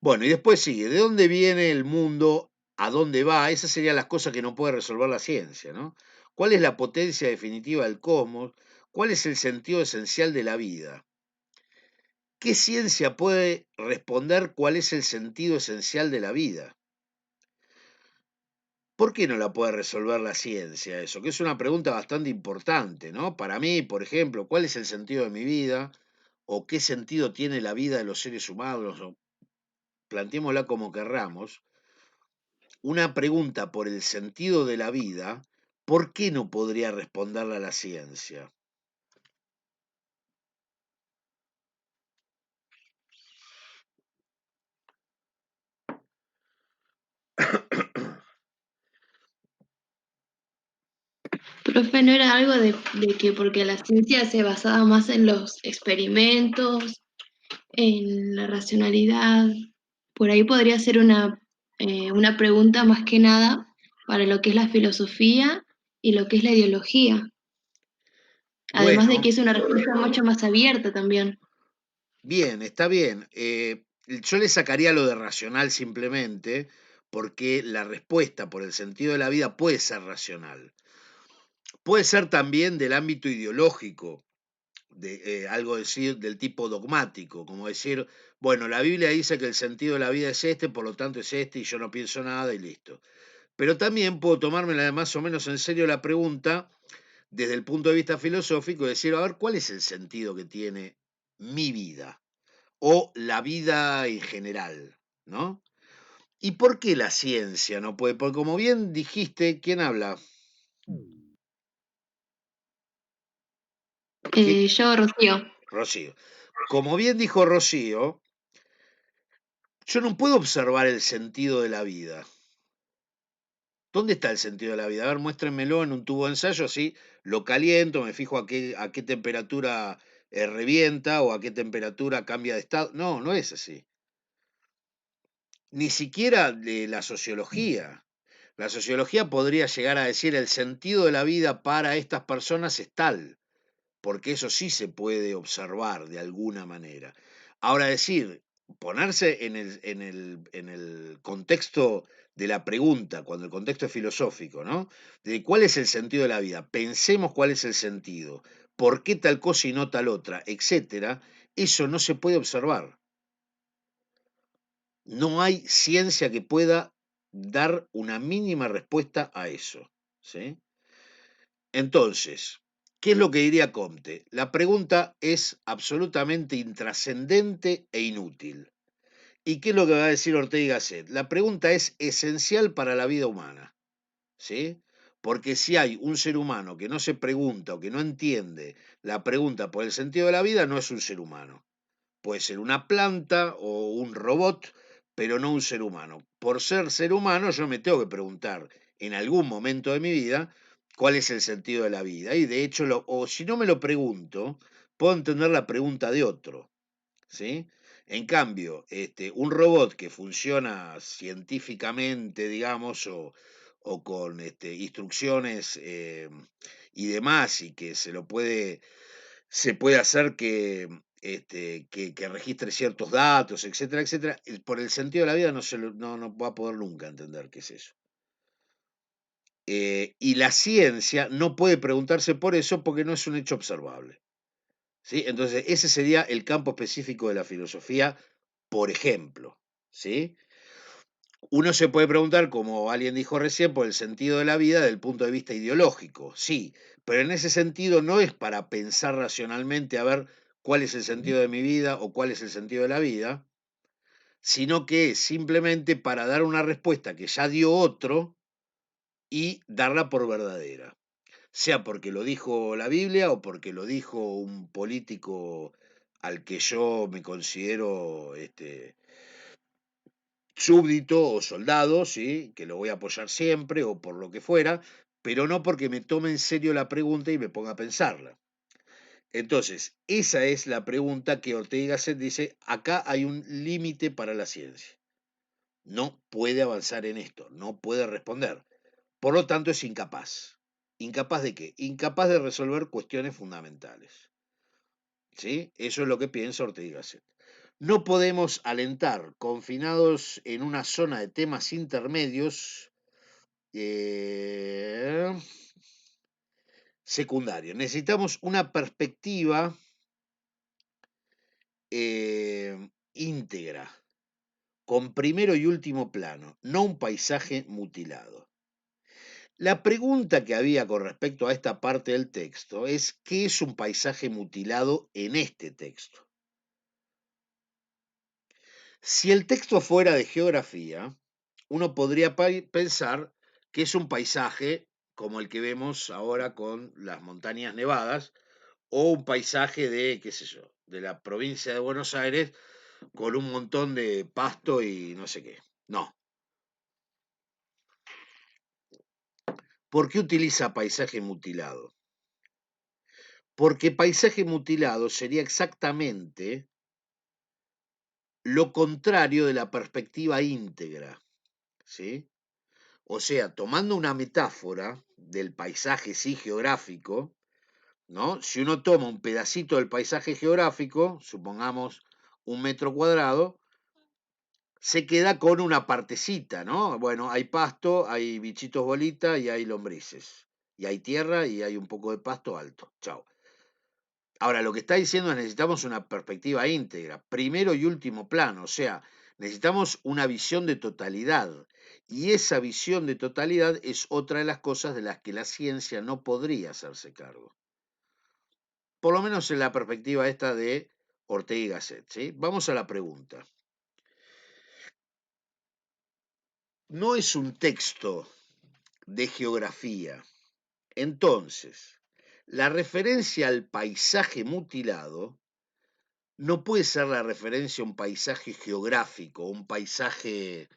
Bueno, y después sigue, ¿de dónde viene el mundo? ¿A dónde va? Esas serían las cosas que no puede resolver la ciencia, ¿no? ¿Cuál es la potencia definitiva del cosmos? ¿Cuál es el sentido esencial de la vida? ¿Qué ciencia puede responder cuál es el sentido esencial de la vida? ¿Por qué no la puede resolver la ciencia eso? Que es una pregunta bastante importante, ¿no? Para mí, por ejemplo, ¿cuál es el sentido de mi vida? ¿O qué sentido tiene la vida de los seres humanos? O planteémosla como querramos. Una pregunta por el sentido de la vida, ¿por qué no podría responderla la ciencia? Profe, ¿no era algo de que porque la ciencia se basaba más en los experimentos, en la racionalidad? Por ahí podría ser una pregunta más que nada para lo que es la filosofía y lo que es la ideología. Además de que Bueno, es una respuesta mucho más abierta también. Bien, está bien. Yo le sacaría lo de racional simplemente, porque la respuesta por el sentido de la vida puede ser racional. Puede ser también del ámbito ideológico, de algo decir del tipo dogmático, como decir, bueno, la Biblia dice que el sentido de la vida es este, por lo tanto es este, y yo no pienso nada y listo. Pero también puedo tomármela más o menos en serio la pregunta desde el punto de vista filosófico y decir, a ver, ¿cuál es el sentido que tiene mi vida? O la vida en general, ¿no? ¿Y por qué la ciencia no puede? Porque como bien dijiste, ¿quién habla? Yo, Rocío. Rocío. Como bien dijo Rocío, yo no puedo observar el sentido de la vida. ¿Dónde está el sentido de la vida? A ver, muéstrenmelo en un tubo de ensayo, así lo caliento, me fijo a qué temperatura revienta o a qué temperatura cambia de estado. No, no es así. Ni siquiera de la sociología. La sociología podría llegar a decir el sentido de la vida para estas personas es tal, porque eso sí se puede observar de alguna manera. Ahora decir, ponerse en el contexto de la pregunta, cuando el contexto es filosófico, ¿no? De cuál es el sentido de la vida, pensemos cuál es el sentido, por qué tal cosa y no tal otra, etcétera, eso no se puede observar. No hay ciencia que pueda dar una mínima respuesta a eso, ¿sí? Entonces, ¿qué es lo que diría Comte? La pregunta es absolutamente intrascendente e inútil. ¿Y qué es lo que va a decir Ortega y Gasset? La pregunta es esencial para la vida humana, ¿sí? Porque si hay un ser humano que no se pregunta o que no entiende la pregunta por el sentido de la vida, no es un ser humano. Puede ser una planta o un robot, pero no un ser humano. Por ser humano, yo me tengo que preguntar en algún momento de mi vida cuál es el sentido de la vida. Y de hecho, o si no me lo pregunto, puedo entender la pregunta de otro, ¿sí? En cambio, un robot que funciona científicamente, digamos, o con instrucciones y demás, y que se puede hacer que registre ciertos datos, etcétera, etcétera. Por el sentido de la vida no va a poder nunca entender qué es eso. Y la ciencia no puede preguntarse por eso porque no es un hecho observable, ¿sí? Entonces, ese sería el campo específico de la filosofía, por ejemplo, ¿sí? Uno se puede preguntar, como alguien dijo recién, por el sentido de la vida desde el punto de vista ideológico, sí, pero en ese sentido no es para pensar racionalmente a ver cuál es el sentido de mi vida o cuál es el sentido de la vida, sino que es simplemente para dar una respuesta que ya dio otro y darla por verdadera, sea porque lo dijo la Biblia o porque lo dijo un político al que yo me considero súbdito o soldado, ¿sí? Que lo voy a apoyar siempre o por lo que fuera, pero no porque me tome en serio la pregunta y me ponga a pensarla. Entonces, esa es la pregunta que Ortega y Gasset dice, acá hay un límite para la ciencia. No puede avanzar en esto, no puede responder. Por lo tanto, es incapaz. ¿Incapaz de qué? Incapaz de resolver cuestiones fundamentales. ¿Sí? Eso es lo que piensa Ortega y Gasset. No podemos alentar, confinados en una zona de temas intermedios eh, secundarios. Necesitamos una perspectiva íntegra, con primero y último plano, no un paisaje mutilado. La pregunta que había con respecto a esta parte del texto es, ¿qué es un paisaje mutilado en este texto? Si el texto fuera de geografía, uno podría pensar que es un paisaje como el que vemos ahora con las montañas nevadas, o un paisaje de, qué sé yo, de la provincia de Buenos Aires con un montón de pasto y no sé qué. No. ¿Por qué utiliza paisaje mutilado? Porque paisaje mutilado sería exactamente lo contrario de la perspectiva íntegra, ¿sí? O sea, tomando una metáfora del paisaje sí geográfico, ¿no? Si uno toma un pedacito del paisaje geográfico, supongamos un metro cuadrado, se queda con una partecita, ¿no? Bueno, hay pasto, hay bichitos bolita y hay lombrices. Y hay tierra y hay un poco de pasto alto. Chao. Ahora, lo que está diciendo es necesitamos una perspectiva íntegra, primero y último plano, o sea, necesitamos una visión de totalidad. Y esa visión de totalidad es otra de las cosas de las que la ciencia no podría hacerse cargo. Por lo menos en la perspectiva esta de Ortega y Gasset, ¿sí? Vamos a la pregunta. No es un texto de geografía. Entonces, la referencia al paisaje mutilado no puede ser la referencia a un paisaje geográfico, un paisaje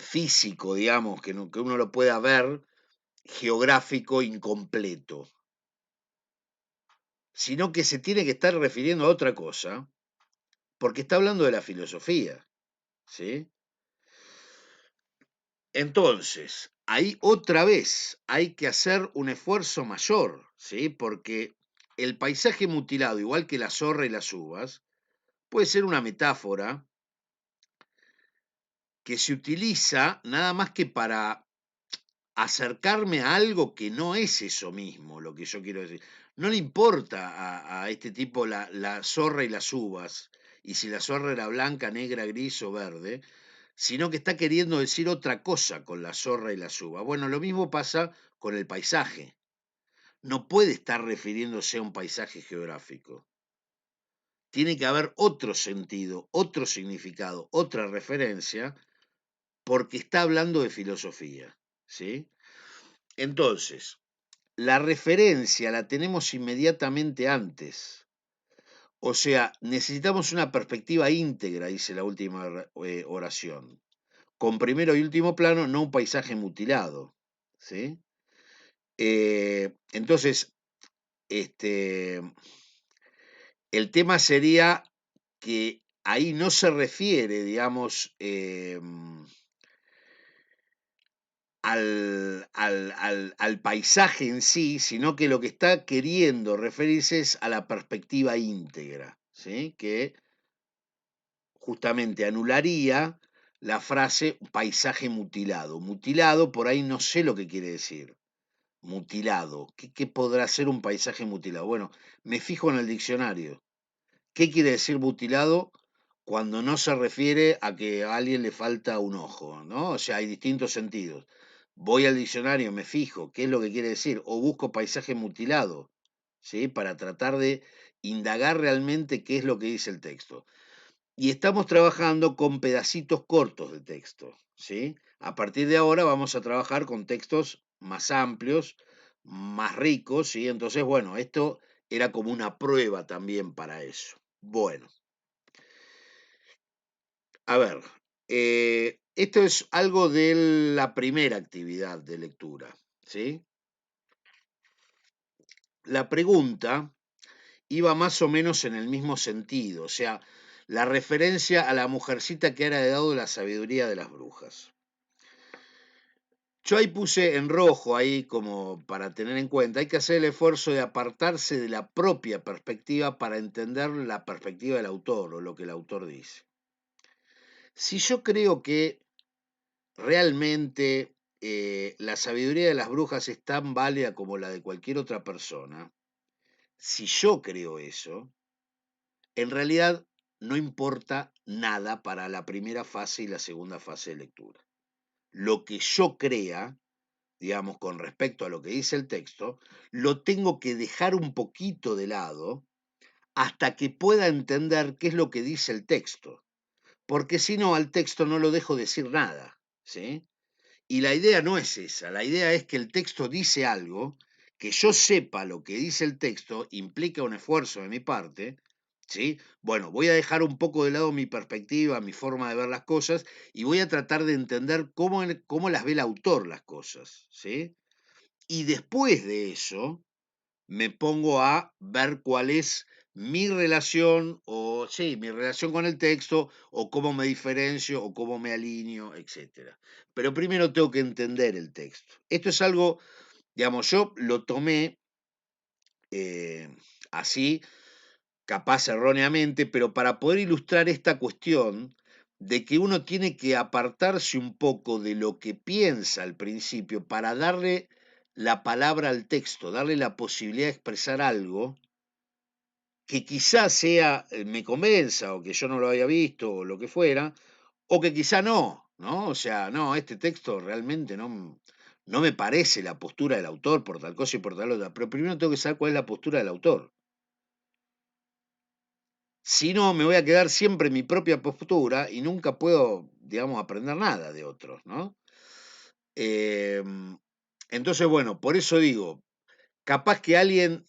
físico, digamos, que uno lo pueda ver geográfico incompleto, sino que se tiene que estar refiriendo a otra cosa, porque está hablando de la filosofía, ¿sí? Entonces, ahí otra vez hay que hacer un esfuerzo mayor, ¿sí? Porque el paisaje mutilado, igual que la zorra y las uvas, puede ser una metáfora que se utiliza nada más que para acercarme a algo que no es eso mismo, lo que yo quiero decir. No le importa a este tipo la zorra y las uvas, y si la zorra era blanca, negra, gris o verde, sino que está queriendo decir otra cosa con la zorra y las uvas. Bueno, lo mismo pasa con el paisaje. No puede estar refiriéndose a un paisaje geográfico. Tiene que haber otro sentido, otro significado, otra referencia, porque está hablando de filosofía, ¿sí? Entonces, la referencia la tenemos inmediatamente antes. O sea, necesitamos una perspectiva íntegra, dice la última oración. Con primero y último plano, no un paisaje mutilado. ¿Sí? Entonces, este, el tema sería que ahí no se refiere, digamos, al paisaje en sí, sino que lo que está queriendo referirse es a la perspectiva íntegra, ¿sí? Que justamente anularía la frase paisaje mutilado. Mutilado, por ahí no sé lo que quiere decir. Mutilado. ¿Qué podrá ser un paisaje mutilado? Bueno, me fijo en el diccionario. ¿Qué quiere decir mutilado? Cuando no se refiere a que a alguien le falta un ojo, ¿no? O sea, hay distintos sentidos. Voy al diccionario, me fijo, qué es lo que quiere decir, o busco paisaje mutilado, ¿sí? Para tratar de indagar realmente qué es lo que dice el texto. Y estamos trabajando con pedacitos cortos de texto, ¿sí? A partir de ahora vamos a trabajar con textos más amplios, más ricos, ¿sí? Entonces, bueno, esto era como una prueba también para eso. Bueno, a ver, esto es algo de la primera actividad de lectura, ¿sí? La pregunta iba más o menos en el mismo sentido, o sea, la referencia a la mujercita que era heredado la sabiduría de las brujas. Yo ahí puse en rojo, ahí como para tener en cuenta, hay que hacer el esfuerzo de apartarse de la propia perspectiva para entender la perspectiva del autor o lo que el autor dice. Si yo creo que realmente la sabiduría de las brujas es tan válida como la de cualquier otra persona, si yo creo eso, en realidad no importa nada para la primera fase y la segunda fase de lectura. Lo que yo crea, digamos, con respecto a lo que dice el texto, lo tengo que dejar un poquito de lado hasta que pueda entender qué es lo que dice el texto, porque si no, al texto no lo dejo decir nada, ¿sí? Y la idea no es esa, la idea es que el texto dice algo, que yo sepa lo que dice el texto implica un esfuerzo de mi parte, ¿sí? Bueno, voy a dejar un poco de lado mi perspectiva, mi forma de ver las cosas, y voy a tratar de entender cómo las ve el autor las cosas, ¿sí? Y después de eso, me pongo a ver cuál es mi relación, o sí, mi relación con el texto, o cómo me diferencio, o cómo me alineo, etcétera. Pero primero tengo que entender el texto. Esto es algo, digamos, yo lo tomé así, capaz erróneamente, pero para poder ilustrar esta cuestión de que uno tiene que apartarse un poco de lo que piensa al principio para darle la palabra al texto, darle la posibilidad de expresar algo que quizás sea, me convenza, o que yo no lo había visto, o lo que fuera, o que quizá no, ¿no? O sea, no, este texto realmente no me parece la postura del autor por tal cosa y por tal otra, pero primero tengo que saber cuál es la postura del autor. Si no, me voy a quedar siempre en mi propia postura y nunca puedo, digamos, aprender nada de otros, ¿no? Entonces, bueno, por eso digo, capaz que alguien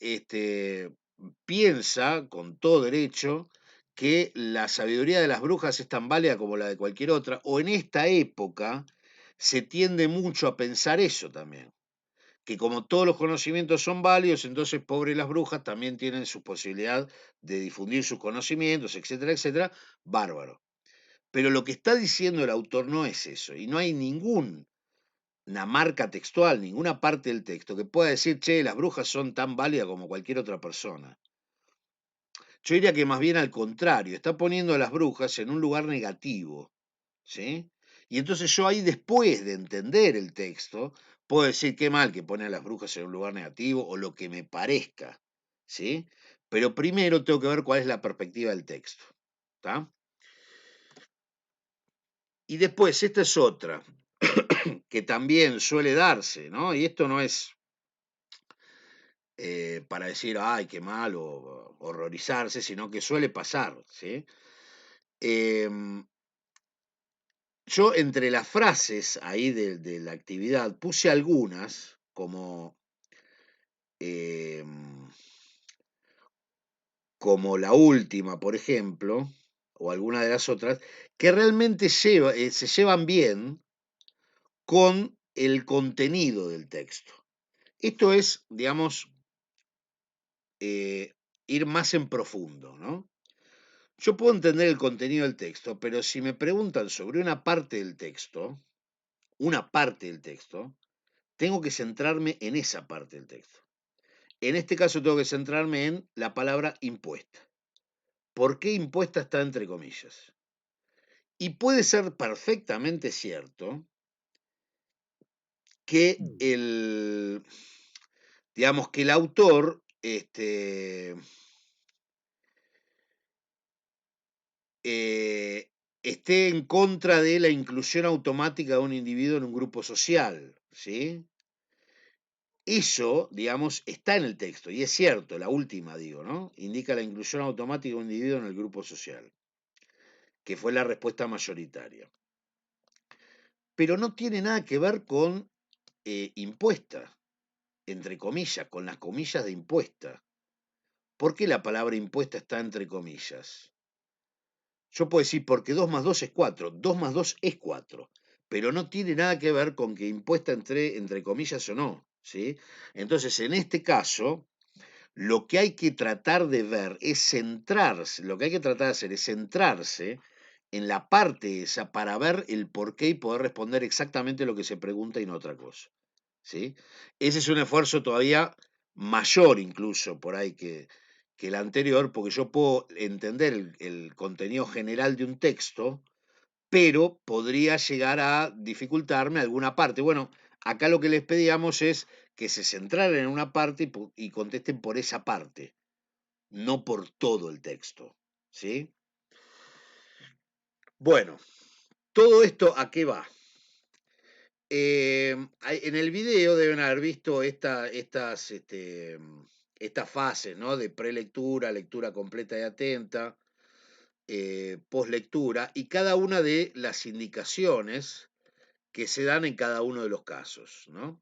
piensa, con todo derecho, que la sabiduría de las brujas es tan válida como la de cualquier otra, o en esta época se tiende mucho a pensar eso también, que como todos los conocimientos son válidos, entonces pobres las brujas también tienen su posibilidad de difundir sus conocimientos, etcétera, etcétera, bárbaro. Pero lo que está diciendo el autor no es eso, y no hay ninguna marca textual, ninguna parte del texto que pueda decir, che, las brujas son tan válidas como cualquier otra persona. Yo diría que más bien al contrario, está poniendo a las brujas en un lugar negativo, ¿sí? Y entonces yo ahí, después de entender el texto, puedo decir qué mal que pone a las brujas en un lugar negativo o lo que me parezca, ¿sí? Pero primero tengo que ver cuál es la perspectiva del texto, ¿está? Y después, esta es otra, que también suele darse, ¿no? Y esto no es para decir, ay, qué mal, o horrorizarse, sino que suele pasar, ¿sí? Em, yo entre las frases ahí de la actividad puse algunas, em, como la última, por ejemplo, o alguna de las otras, que realmente se llevan bien con el contenido del texto. Esto es, digamos, ir más en profundo, ¿no? Yo puedo entender el contenido del texto, pero si me preguntan sobre una parte del texto, tengo que centrarme en esa parte del texto. En este caso tengo que centrarme en la palabra impuesta. ¿Por qué impuesta está entre comillas? Y puede ser perfectamente cierto que digamos que el autor eh, esté en contra de la inclusión automática de un individuo en un grupo social, ¿sí? Eso, digamos, está en el texto, y es cierto, la última, digo, ¿no? Indica la inclusión automática de un individuo en el grupo social, que fue la respuesta mayoritaria. Pero no tiene nada que ver con impuesta, entre comillas, con las comillas de impuesta. ¿Por qué la palabra impuesta está entre comillas? Yo puedo decir, porque 2 más 2 es 4, 2 más 2 es 4, pero no tiene nada que ver con que impuesta entre comillas o no, ¿sí? Entonces, en este caso, lo que hay que tratar de ver es centrarse, lo que hay que tratar de hacer es centrarse en la parte esa para ver el porqué y poder responder exactamente lo que se pregunta y no otra cosa, ¿sí? Ese es un esfuerzo todavía mayor incluso por ahí que el anterior, porque yo puedo entender el contenido general de un texto, pero podría llegar a dificultarme alguna parte. Bueno, acá lo que les pedíamos es que se centraran en una parte y contesten por esa parte, no por todo el texto, ¿sí? Bueno, ¿todo esto a qué va? En el video deben haber visto estas fases, ¿no? De prelectura, lectura completa y atenta, postlectura, y cada una de las indicaciones que se dan en cada uno de los casos, ¿no?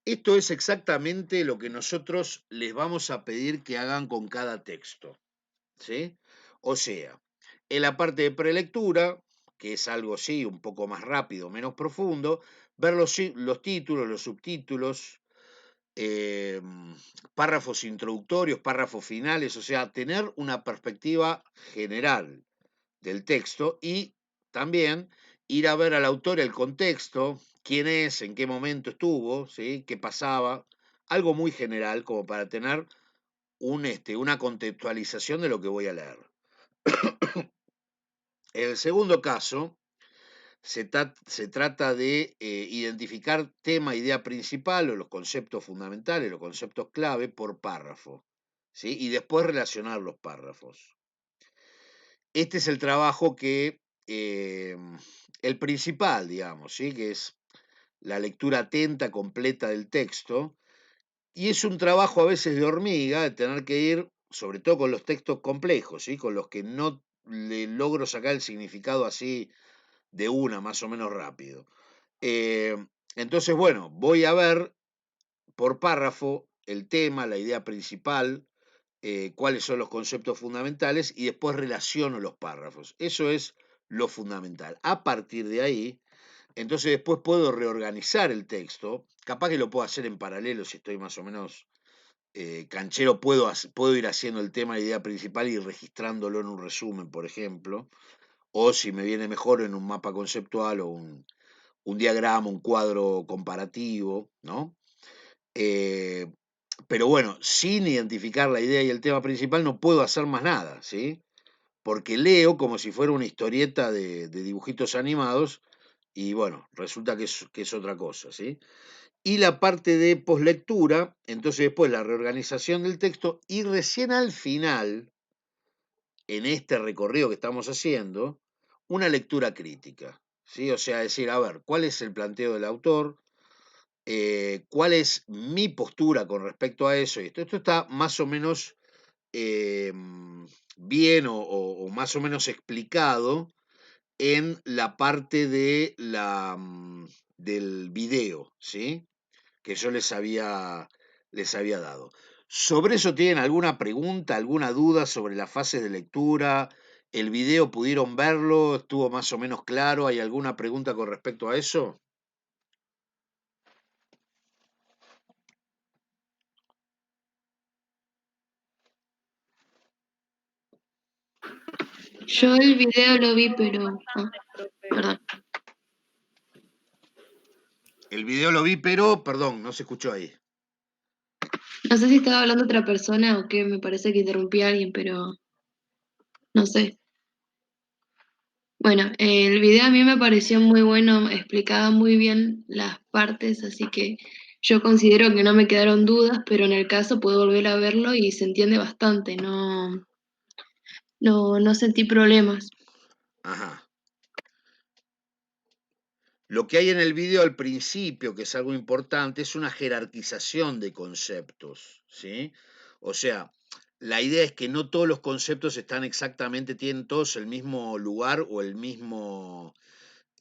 Esto es exactamente lo que nosotros les vamos a pedir que hagan con cada texto, ¿sí? O sea, en la parte de prelectura, que es algo sí, un poco más rápido, menos profundo, ver los títulos, los subtítulos, eh, párrafos introductorios, párrafos finales, o sea, tener una perspectiva general del texto y también ir a ver al autor el contexto, quién es, en qué momento estuvo, ¿sí? Qué pasaba, algo muy general como para tener una contextualización de lo que voy a leer. En el segundo caso, se trata de identificar tema, idea principal o los conceptos fundamentales, los conceptos clave por párrafo, ¿sí? Y después relacionar los párrafos. Este es el trabajo que, el principal, digamos, ¿sí? Que es la lectura atenta, completa del texto. Y es un trabajo a veces de hormiga, de tener que ir, sobre todo con los textos complejos, ¿sí? Con los que no le logro sacar el significado así de una, más o menos rápido. Eh, entonces, bueno, voy a ver por párrafo el tema, la idea principal, cuáles son los conceptos fundamentales y después relaciono los párrafos. Eso es lo fundamental. A partir de ahí, entonces después puedo reorganizar el texto. Capaz que lo puedo hacer en paralelo si estoy más o menos canchero, puedo ir haciendo el tema, la idea principal y registrándolo en un resumen, por ejemplo. O si me viene mejor en un mapa conceptual o un diagrama, un cuadro comparativo, ¿no? Eh, pero bueno, sin identificar la idea y el tema principal no puedo hacer más nada, ¿sí? Porque leo como si fuera una historieta de dibujitos animados y bueno, resulta que es otra cosa, ¿sí? Y la parte de poslectura, entonces después la reorganización del texto y recién al final, en este recorrido que estamos haciendo, una lectura crítica, ¿sí? O sea, decir, a ver, ¿cuál es el planteo del autor? ¿Cuál es mi postura con respecto a eso? Y esto está más o menos eh, bien o más o menos explicado en la parte de del video, ¿sí? Que yo les había dado. ¿Sobre eso tienen alguna pregunta, alguna duda sobre las fases de lectura? ¿El video pudieron verlo? ¿Estuvo más o menos claro? ¿Hay alguna pregunta con respecto a eso? Yo el video lo vi, pero... perdón. El video lo vi, pero, perdón, no se escuchó ahí. No sé si estaba hablando otra persona o qué, me parece que interrumpí a alguien, pero no sé. Bueno, el video a mí me pareció muy bueno, explicaba muy bien las partes, así que yo considero que no me quedaron dudas, pero en el caso puedo volver a verlo y se entiende bastante, no sentí problemas. Ajá. Lo que hay en el video al principio, que es algo importante, es una jerarquización de conceptos, ¿sí? O sea, la idea es que no todos los conceptos están exactamente, tienen todos el mismo lugar o el mismo,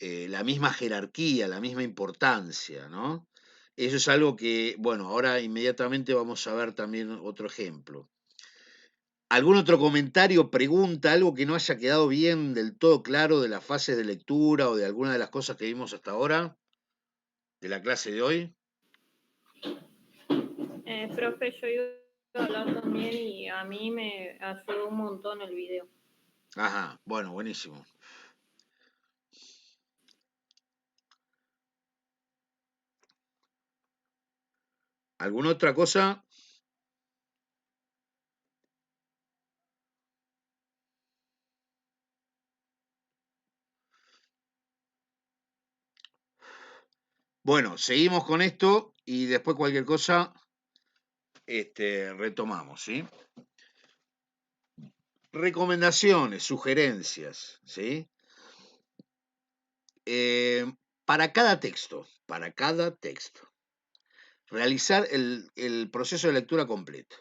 la misma jerarquía, la misma importancia, ¿no? Eso es algo que, bueno, ahora inmediatamente vamos a ver también otro ejemplo. ¿Algún otro comentario, pregunta, algo que no haya quedado bien del todo claro de las fases de lectura o de alguna de las cosas que vimos hasta ahora? De la clase de hoy. Profe, yo iba a hablar también y a mí me ayudó un montón el video. Ajá, bueno, buenísimo. ¿Alguna otra cosa? Bueno, seguimos con esto y después cualquier cosa retomamos, ¿sí? Recomendaciones, sugerencias, ¿sí? Eh, para cada texto, realizar el proceso de lectura completo.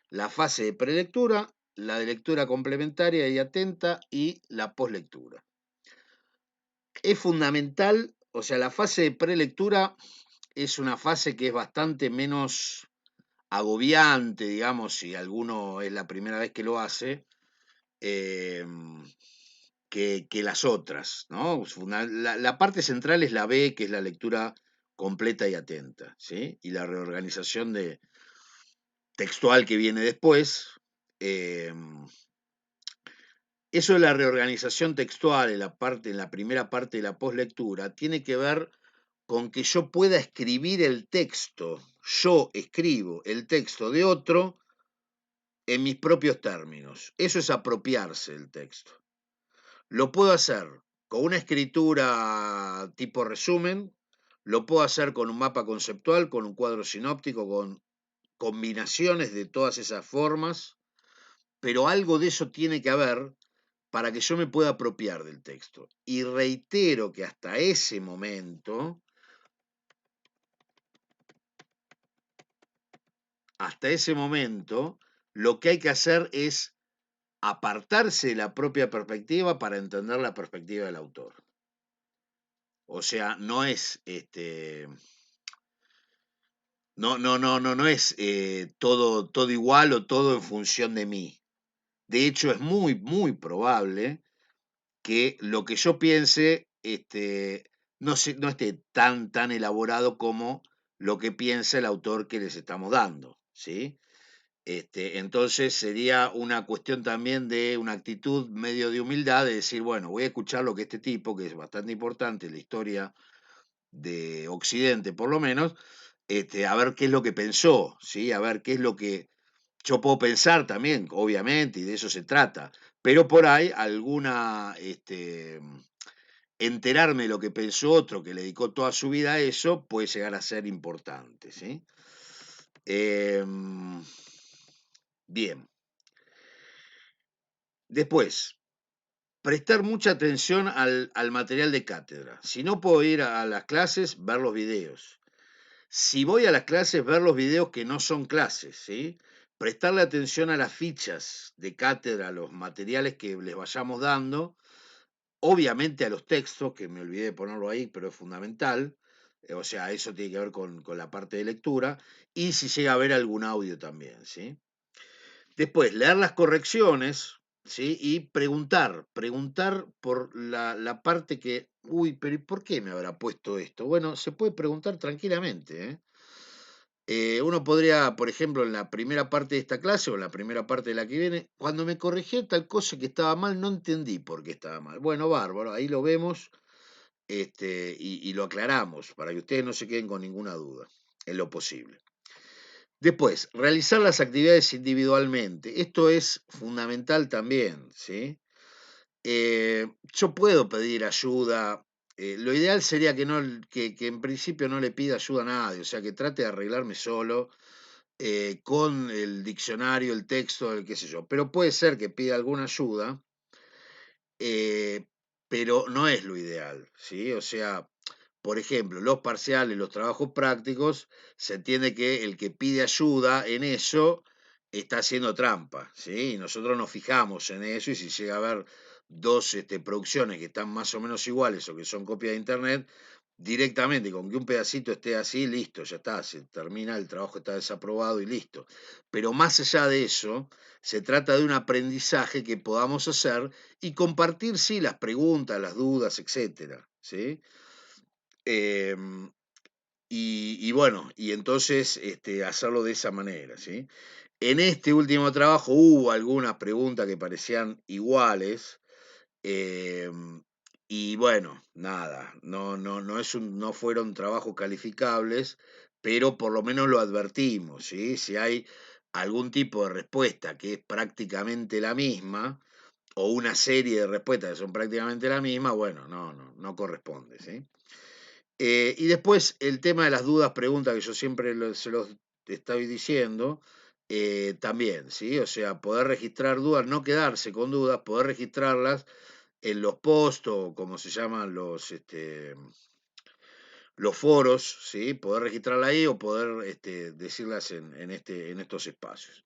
La fase de prelectura, la de lectura complementaria y atenta y la poslectura. Es fundamental, o sea, la fase de prelectura es una fase que es bastante menos agobiante, digamos, si alguno es la primera vez que lo hace, eh, que las otras, ¿no? La parte central es la B, que es la lectura completa y atenta, ¿sí? Y la reorganización textual que viene después. eh, Eso de la reorganización textual en la primera parte de la poslectura tiene que ver con que yo pueda escribir el texto, yo escribo el texto de otro en mis propios términos. Eso es apropiarse del texto. Lo puedo hacer con una escritura tipo resumen, lo puedo hacer con un mapa conceptual, con un cuadro sinóptico, con combinaciones de todas esas formas, pero algo de eso tiene que haber para que yo me pueda apropiar del texto. Y reitero que hasta ese momento, lo que hay que hacer es apartarse de la propia perspectiva para entender la perspectiva del autor. O sea, no es no es todo igual o todo en función de mí. De hecho, es muy probable que lo que yo piense no esté tan elaborado como lo que piensa el autor que les estamos dando, ¿sí? Entonces sería una cuestión también de una actitud medio de humildad, de decir, bueno, voy a escuchar lo que este tipo, que es bastante importante en la historia de Occidente por lo menos, a ver qué es lo que pensó, ¿sí? A ver qué es lo que yo puedo pensar también, obviamente, y de eso se trata, pero por ahí enterarme de lo que pensó otro que le dedicó toda su vida a eso puede llegar a ser importante, ¿sí? Bien. Después, prestar mucha atención al material de cátedra. Si no puedo ir a las clases, ver los videos. Si voy a las clases, ver los videos que no son clases, ¿sí? Prestarle atención a las fichas de cátedra, a los materiales que les vayamos dando, obviamente a los textos, que me olvidé de ponerlo ahí, pero es fundamental, o sea, eso tiene que ver con la parte de lectura, y si llega a haber algún audio también, ¿sí? Después, leer las correcciones, ¿sí? Y preguntar por la parte que, uy, pero ¿y por qué me habrá puesto esto? Bueno, se puede preguntar tranquilamente, ¿eh? Uno podría, por ejemplo, en la primera parte de esta clase o en la primera parte de la que viene, cuando me corrigió tal cosa que estaba mal, no entendí por qué estaba mal. Bueno, bárbaro, ahí lo vemos y lo aclaramos para que ustedes no se queden con ninguna duda, en lo posible. Después, realizar las actividades individualmente. Esto es fundamental también, ¿sí? Yo puedo pedir ayuda. Lo ideal sería que en principio no le pida ayuda a nadie, o sea, que trate de arreglarme solo con el diccionario, el texto, el qué sé yo. Pero puede ser que pida alguna ayuda, eh, pero no es lo ideal, ¿sí? O sea, por ejemplo, los parciales, los trabajos prácticos, se entiende que el que pide ayuda en eso está haciendo trampa, ¿sí? Y nosotros nos fijamos en eso y si llega a haber dos producciones que están más o menos iguales o que son copias de internet, directamente con que un pedacito esté así, listo, ya está, se termina, el trabajo está desaprobado y listo. Pero más allá de eso, se trata de un aprendizaje que podamos hacer y compartir, sí, las preguntas, las dudas, etcétera, ¿sí? Em, y bueno, y entonces hacerlo de esa manera, ¿sí? En este último trabajo hubo algunas preguntas que parecían iguales, y bueno, nada, no fueron trabajos calificables, pero por lo menos lo advertimos, ¿sí? Si hay algún tipo de respuesta que es prácticamente la misma, o una serie de respuestas que son prácticamente la misma, bueno, no corresponde, ¿sí? Y después el tema de las dudas, preguntas que yo siempre se los estoy diciendo, también, ¿sí? O sea, poder registrar dudas, no quedarse con dudas, poder registrarlas en los posts o como se llaman los foros, ¿sí? Poder registrarla ahí o poder decirlas en estos espacios.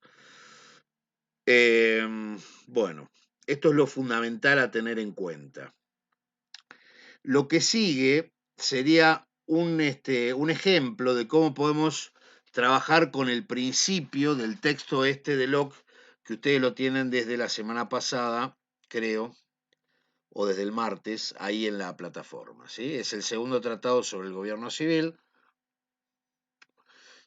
Bueno, esto es lo fundamental a tener en cuenta. Lo que sigue sería un ejemplo de cómo podemos trabajar con el principio del texto de Locke, que ustedes lo tienen desde la semana pasada, creo, o desde el martes, ahí en la plataforma, ¿sí? Es el segundo tratado sobre el gobierno civil,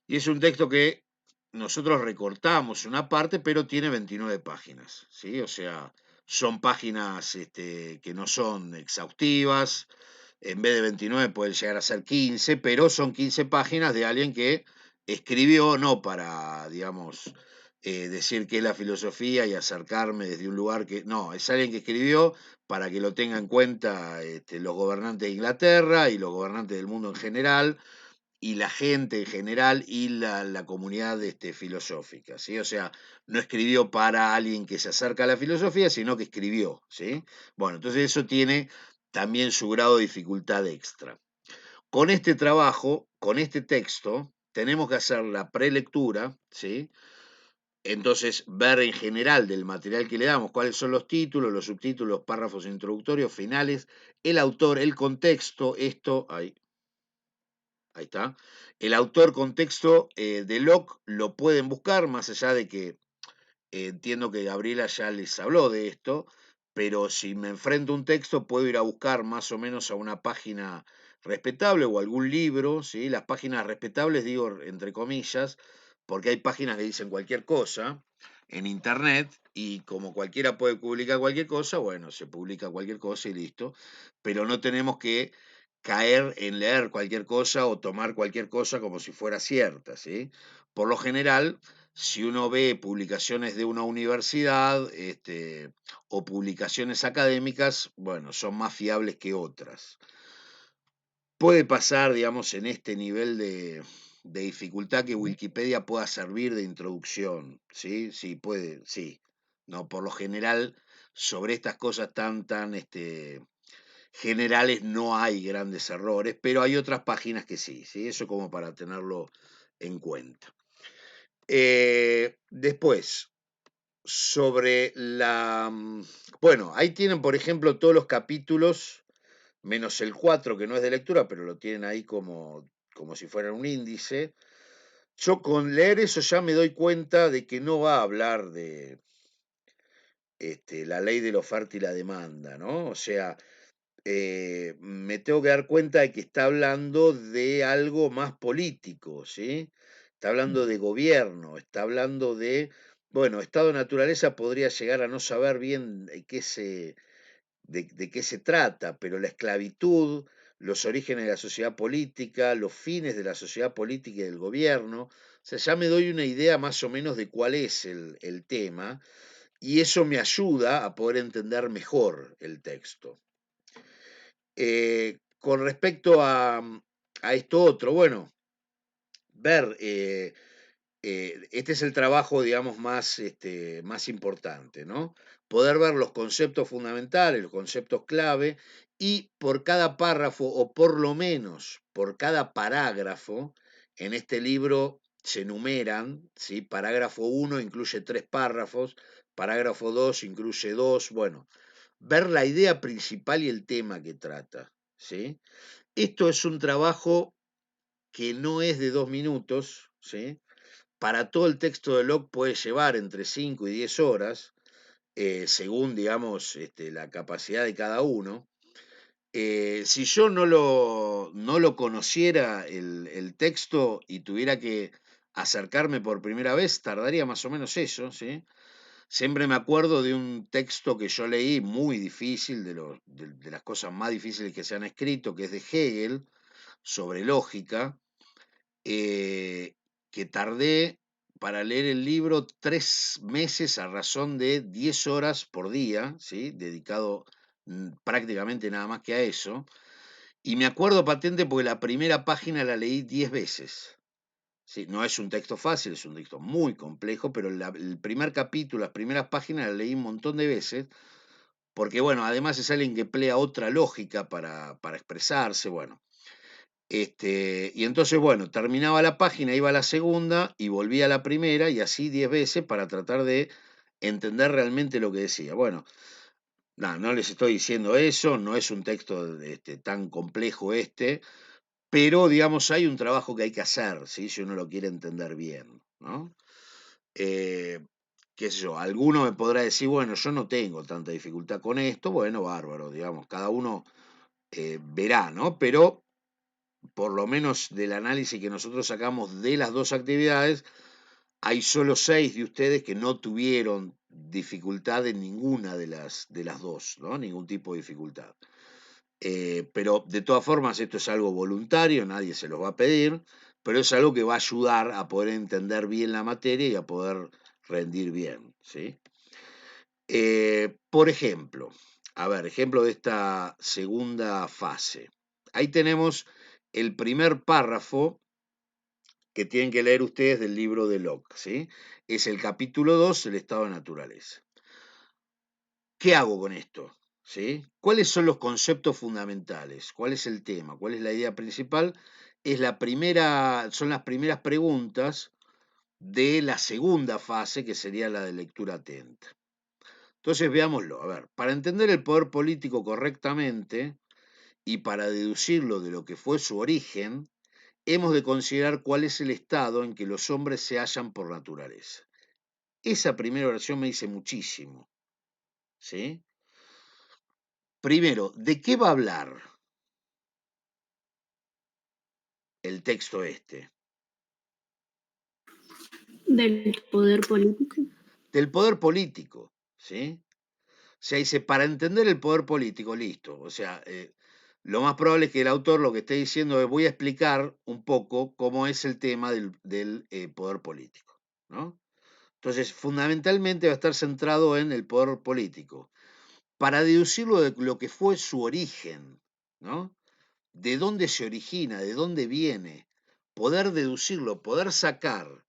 y es un texto que nosotros recortamos una parte, pero tiene 29 páginas, ¿sí? O sea, son páginas que no son exhaustivas, en vez de 29 pueden llegar a ser 15, pero son 15 páginas de alguien que escribió no para, digamos, decir qué es la filosofía y acercarme desde un lugar que... No, es alguien que escribió para que lo tengan en cuenta los gobernantes de Inglaterra y los gobernantes del mundo en general, y la gente en general y la comunidad filosófica, ¿sí? O sea, no escribió para alguien que se acerca a la filosofía, sino que escribió, ¿sí? Bueno, entonces eso tiene también su grado de dificultad extra. Con este trabajo, con este texto, tenemos que hacer la prelectura, ¿sí? Entonces, ver en general del material que le damos cuáles son los títulos, los subtítulos, párrafos introductorios, finales, el autor, el contexto, esto, ahí está. El autor, contexto de Locke lo pueden buscar, más allá de que entiendo que Gabriela ya les habló de esto, pero si me enfrento a un texto puedo ir a buscar más o menos a una página respetable o algún libro, ¿sí? Las páginas respetables digo entre comillas, porque hay páginas que dicen cualquier cosa en internet y como cualquiera puede publicar cualquier cosa, bueno, se publica cualquier cosa y listo, pero no tenemos que caer en leer cualquier cosa o tomar cualquier cosa como si fuera cierta, ¿sí? Por lo general, si uno ve publicaciones de una universidad o publicaciones académicas, bueno, son más fiables que otras. Puede pasar, digamos, en este nivel de dificultad que Wikipedia pueda servir de introducción, ¿sí? Sí, puede, sí. No, por lo general, sobre estas cosas tan generales no hay grandes errores, pero hay otras páginas que sí, ¿sí? Eso como para tenerlo en cuenta. Después, sobre bueno, ahí tienen, por ejemplo, todos los capítulos, menos el 4, que no es de lectura, pero lo tienen ahí como si fuera un índice. Yo con leer eso ya me doy cuenta de que no va a hablar de la ley de la oferta y la demanda, ¿no? O sea, me tengo que dar cuenta de que está hablando de algo más político, ¿sí? Está hablando de gobierno, está hablando de, bueno, estado de naturaleza podría llegar a no saber bien de qué se trata, pero la esclavitud, los orígenes de la sociedad política, los fines de la sociedad política y del gobierno, o sea, ya me doy una idea más o menos de cuál es el tema, y eso me ayuda a poder entender mejor el texto. Con respecto a esto otro, bueno, ver, este es el trabajo, digamos, más importante, ¿no? Poder ver los conceptos fundamentales, los conceptos clave, y por cada párrafo, o por lo menos por cada parágrafo, en este libro se enumeran, ¿sí? Parágrafo 1 incluye 3 párrafos, parágrafo 2 incluye 2, bueno, ver la idea principal y el tema que trata, ¿sí? Esto es un trabajo que no es de 2 minutos, ¿sí? Para todo el texto de Locke puede llevar entre 5 y 10 horas, según, digamos, la capacidad de cada uno. Si yo no lo conociera el texto y tuviera que acercarme por primera vez, tardaría más o menos eso, ¿sí? Siempre me acuerdo de un texto que yo leí muy difícil, de las cosas más difíciles que se han escrito, que es de Hegel, sobre lógica, que tardé para leer el libro 3 meses a razón de 10 horas por día, ¿sí? Dedicado prácticamente nada más que a eso. Y me acuerdo patente porque la primera página la leí 10 veces. Sí, no es un texto fácil, es un texto muy complejo, pero el primer capítulo, las primeras páginas las leí un montón de veces, porque bueno, además es alguien que emplea otra lógica para expresarse, bueno. Y entonces, bueno, terminaba la página, iba a la segunda y volvía a la primera y así 10 veces para tratar de entender realmente lo que decía. Bueno, no les estoy diciendo eso, no es un texto tan complejo pero digamos hay un trabajo que hay que hacer, ¿sí? Si uno lo quiere entender bien, ¿no? Eh, qué sé yo, alguno me podrá decir, bueno, yo no tengo tanta dificultad con esto, bueno, bárbaro, digamos, cada uno verá, ¿no? Pero por lo menos del análisis que nosotros sacamos de las dos actividades, hay solo 6 de ustedes que no tuvieron dificultad en ninguna de las dos, ¿no? Ningún tipo de dificultad. Pero de todas formas esto es algo voluntario, nadie se los va a pedir, pero es algo que va a ayudar a poder entender bien la materia y a poder rendir bien, ¿sí? Por ejemplo, a ver, ejemplo de esta segunda fase. Ahí tenemos el primer párrafo que tienen que leer ustedes del libro de Locke, ¿sí? Es el capítulo 2, el estado de naturaleza. ¿Qué hago con esto? ¿Sí? ¿Cuáles son los conceptos fundamentales? ¿Cuál es el tema? ¿Cuál es la idea principal? Son las primeras preguntas de la segunda fase, que sería la de lectura atenta. Entonces veámoslo. A ver, para entender el poder político correctamente y para deducirlo de lo que fue su origen, hemos de considerar cuál es el estado en que los hombres se hallan por naturaleza. Esa primera oración me dice muchísimo, ¿sí? Primero, ¿de qué va a hablar el texto este? Del poder político. Del poder político, ¿sí? O sea, dice, para entender el poder político, listo. O sea, lo más probable es que el autor lo que esté diciendo es, voy a explicar un poco cómo es el tema del poder político, ¿no? Entonces, fundamentalmente va a estar centrado en el poder político, para deducirlo de lo que fue su origen, ¿no? De dónde se origina, de dónde viene, poder deducirlo, poder sacar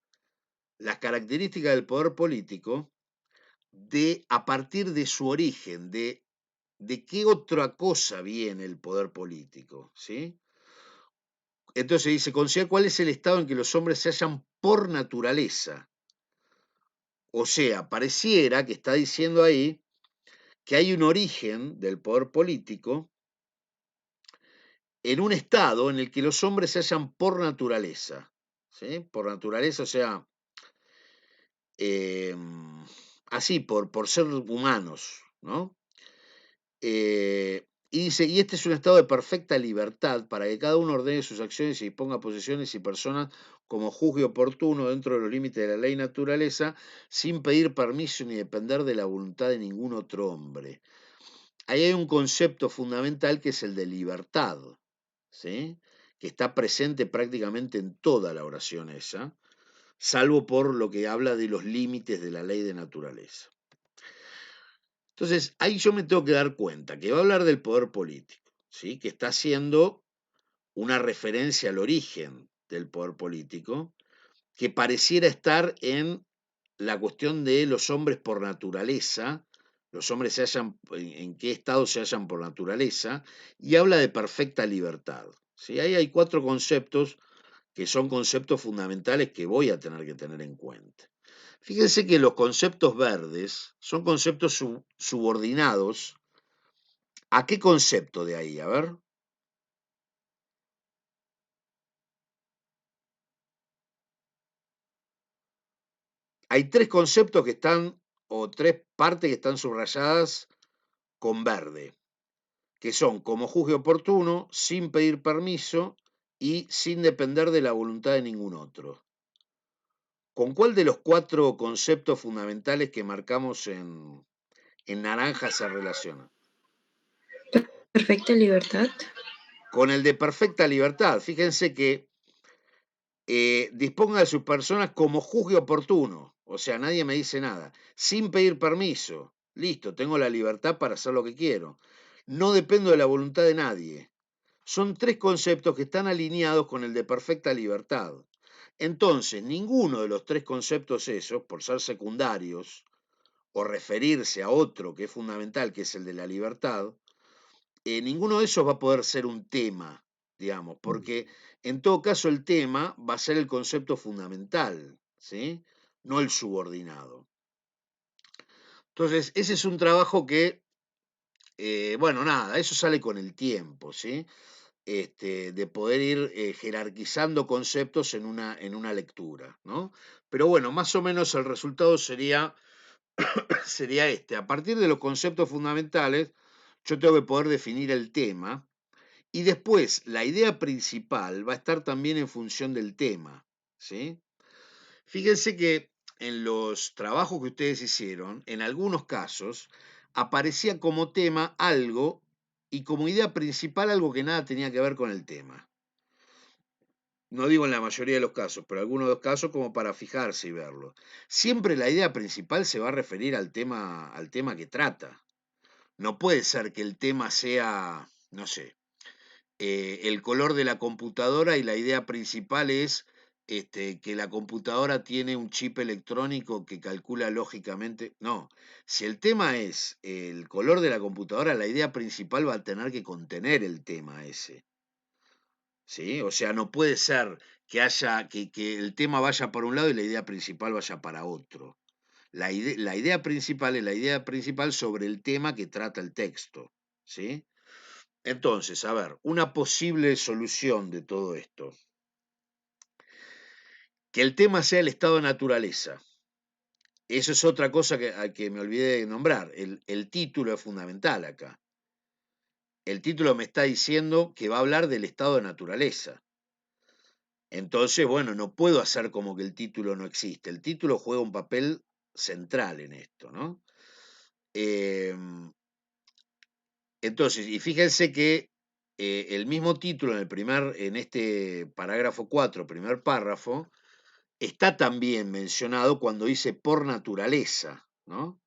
las características del poder político a partir de su origen, de qué otra cosa viene el poder político, ¿sí? Entonces dice, considera cuál es el estado en que los hombres se hallan por naturaleza. O sea, pareciera que está diciendo ahí que hay un origen del poder político en un estado en el que los hombres se hallan por naturaleza, ¿sí? Por naturaleza, o sea, eh, así, por ser humanos, ¿no? Y dice, y este es un estado de perfecta libertad para que cada uno ordene sus acciones y disponga posesiones y personas como juzgue oportuno dentro de los límites de la ley y naturaleza, sin pedir permiso ni depender de la voluntad de ningún otro hombre. Ahí hay un concepto fundamental que es el de libertad, ¿sí? Que está presente prácticamente en toda la oración esa, salvo por lo que habla de los límites de la ley de naturaleza. Entonces, ahí yo me tengo que dar cuenta que va a hablar del poder político, ¿sí? Que está haciendo una referencia al origen del poder político, que pareciera estar en la cuestión de los hombres por naturaleza, los hombres se hallan, en qué estado se hallan por naturaleza, y habla de perfecta libertad, ¿sí? Ahí hay 4 conceptos que son conceptos fundamentales que voy a tener que tener en cuenta. Fíjense que los conceptos verdes son conceptos subordinados. ¿A qué concepto de ahí? A ver. Hay 3 conceptos que están, o 3 partes que están subrayadas con verde, que son como juzgue oportuno, sin pedir permiso y sin depender de la voluntad de ningún otro. ¿Con cuál de los 4 conceptos fundamentales que marcamos en naranja se relaciona? Perfecta libertad. Con el de perfecta libertad. Fíjense que disponga de sus personas como juzgue oportuno. O sea, nadie me dice nada. Sin pedir permiso. Listo, tengo la libertad para hacer lo que quiero. No dependo de la voluntad de nadie. Son 3 conceptos que están alineados con el de perfecta libertad. Entonces, ninguno de los 3 conceptos esos, por ser secundarios o referirse a otro que es fundamental, que es el de la libertad, ninguno de esos va a poder ser un tema, digamos, porque en todo caso el tema va a ser el concepto fundamental, ¿sí? No el subordinado. Entonces, ese es un trabajo que, bueno, nada, eso sale con el tiempo, ¿sí? De poder ir jerarquizando conceptos en una lectura, ¿no? Pero bueno, más o menos el resultado sería, sería este. A partir de los conceptos fundamentales, yo tengo que poder definir el tema. Y después, la idea principal va a estar también en función del tema, ¿sí? Fíjense que en los trabajos que ustedes hicieron, en algunos casos, aparecía como tema algo y como idea principal algo que nada tenía que ver con el tema. no digo en la mayoría de los casos, pero algunos de los casos como para fijarse y verlo. Siempre la idea principal se va a referir al tema que trata. No puede ser que el tema sea, no sé, el color de la computadora y la idea principal es que la computadora tiene un chip electrónico que calcula lógicamente. No, si el tema es el color de la computadora, la idea principal va a tener que contener el tema ese. ¿Sí? O sea, no puede ser que el tema vaya para un lado y la idea principal vaya para otro. La idea principal es la idea principal sobre el tema que trata el texto. ¿Sí? Entonces, a ver, una posible solución de todo esto. Que el tema sea el estado de naturaleza. Eso es otra cosa que me olvidé de nombrar. El título es fundamental acá. El título me está diciendo que va a hablar del estado de naturaleza. Entonces, bueno, no puedo hacer como que el título no existe. El título juega un papel central en esto, ¿no? Entonces, y fíjense que el mismo título en este parágrafo 4, primer párrafo, está también mencionado cuando dice por naturaleza, ¿no?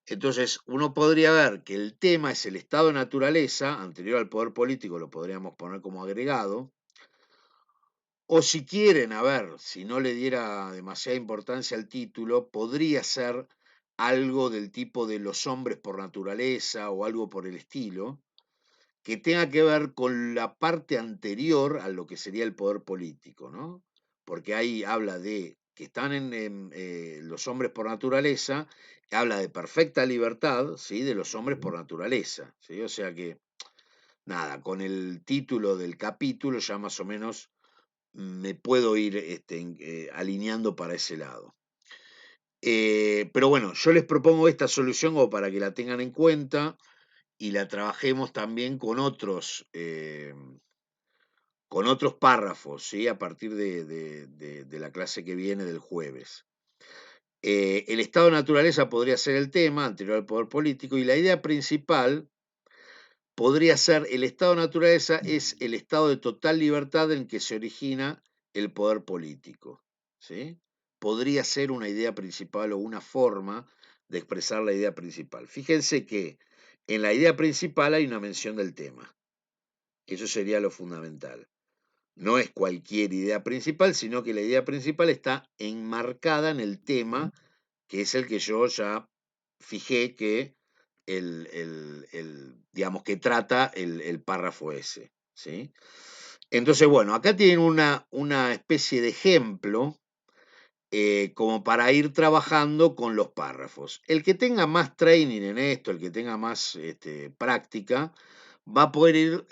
Entonces, uno podría ver que el tema es el estado de naturaleza, anterior al poder político lo podríamos poner como agregado, o si quieren, a ver, si no le diera demasiada importancia al título, podría ser algo del tipo de los hombres por naturaleza o algo por el estilo, que tenga que ver con la parte anterior a lo que sería el poder político, ¿no? Porque ahí habla de que están los hombres por naturaleza, habla de perfecta libertad, ¿sí? De los hombres por naturaleza, ¿sí? O sea que, nada, con el título del capítulo ya más o menos me puedo ir alineando para ese lado. Pero bueno, yo les propongo esta solución como para que la tengan en cuenta y la trabajemos también con otros párrafos, ¿sí? A partir de la clase que viene del jueves. El estado de naturaleza podría ser el tema anterior al poder político y la idea principal podría ser el estado de naturaleza es el estado de total libertad en que se origina el poder político. ¿Sí? Podría ser una idea principal o una forma de expresar la idea principal. Fíjense que en la idea principal hay una mención del tema. Eso sería lo fundamental. No es cualquier idea principal, sino que la idea principal está enmarcada en el tema, que es el que yo ya fijé que digamos, que trata el párrafo ese. ¿Sí? Entonces, bueno, acá tienen una especie de ejemplo como para ir trabajando con los párrafos. El que tenga más training en esto, el que tenga más práctica, va a poder ir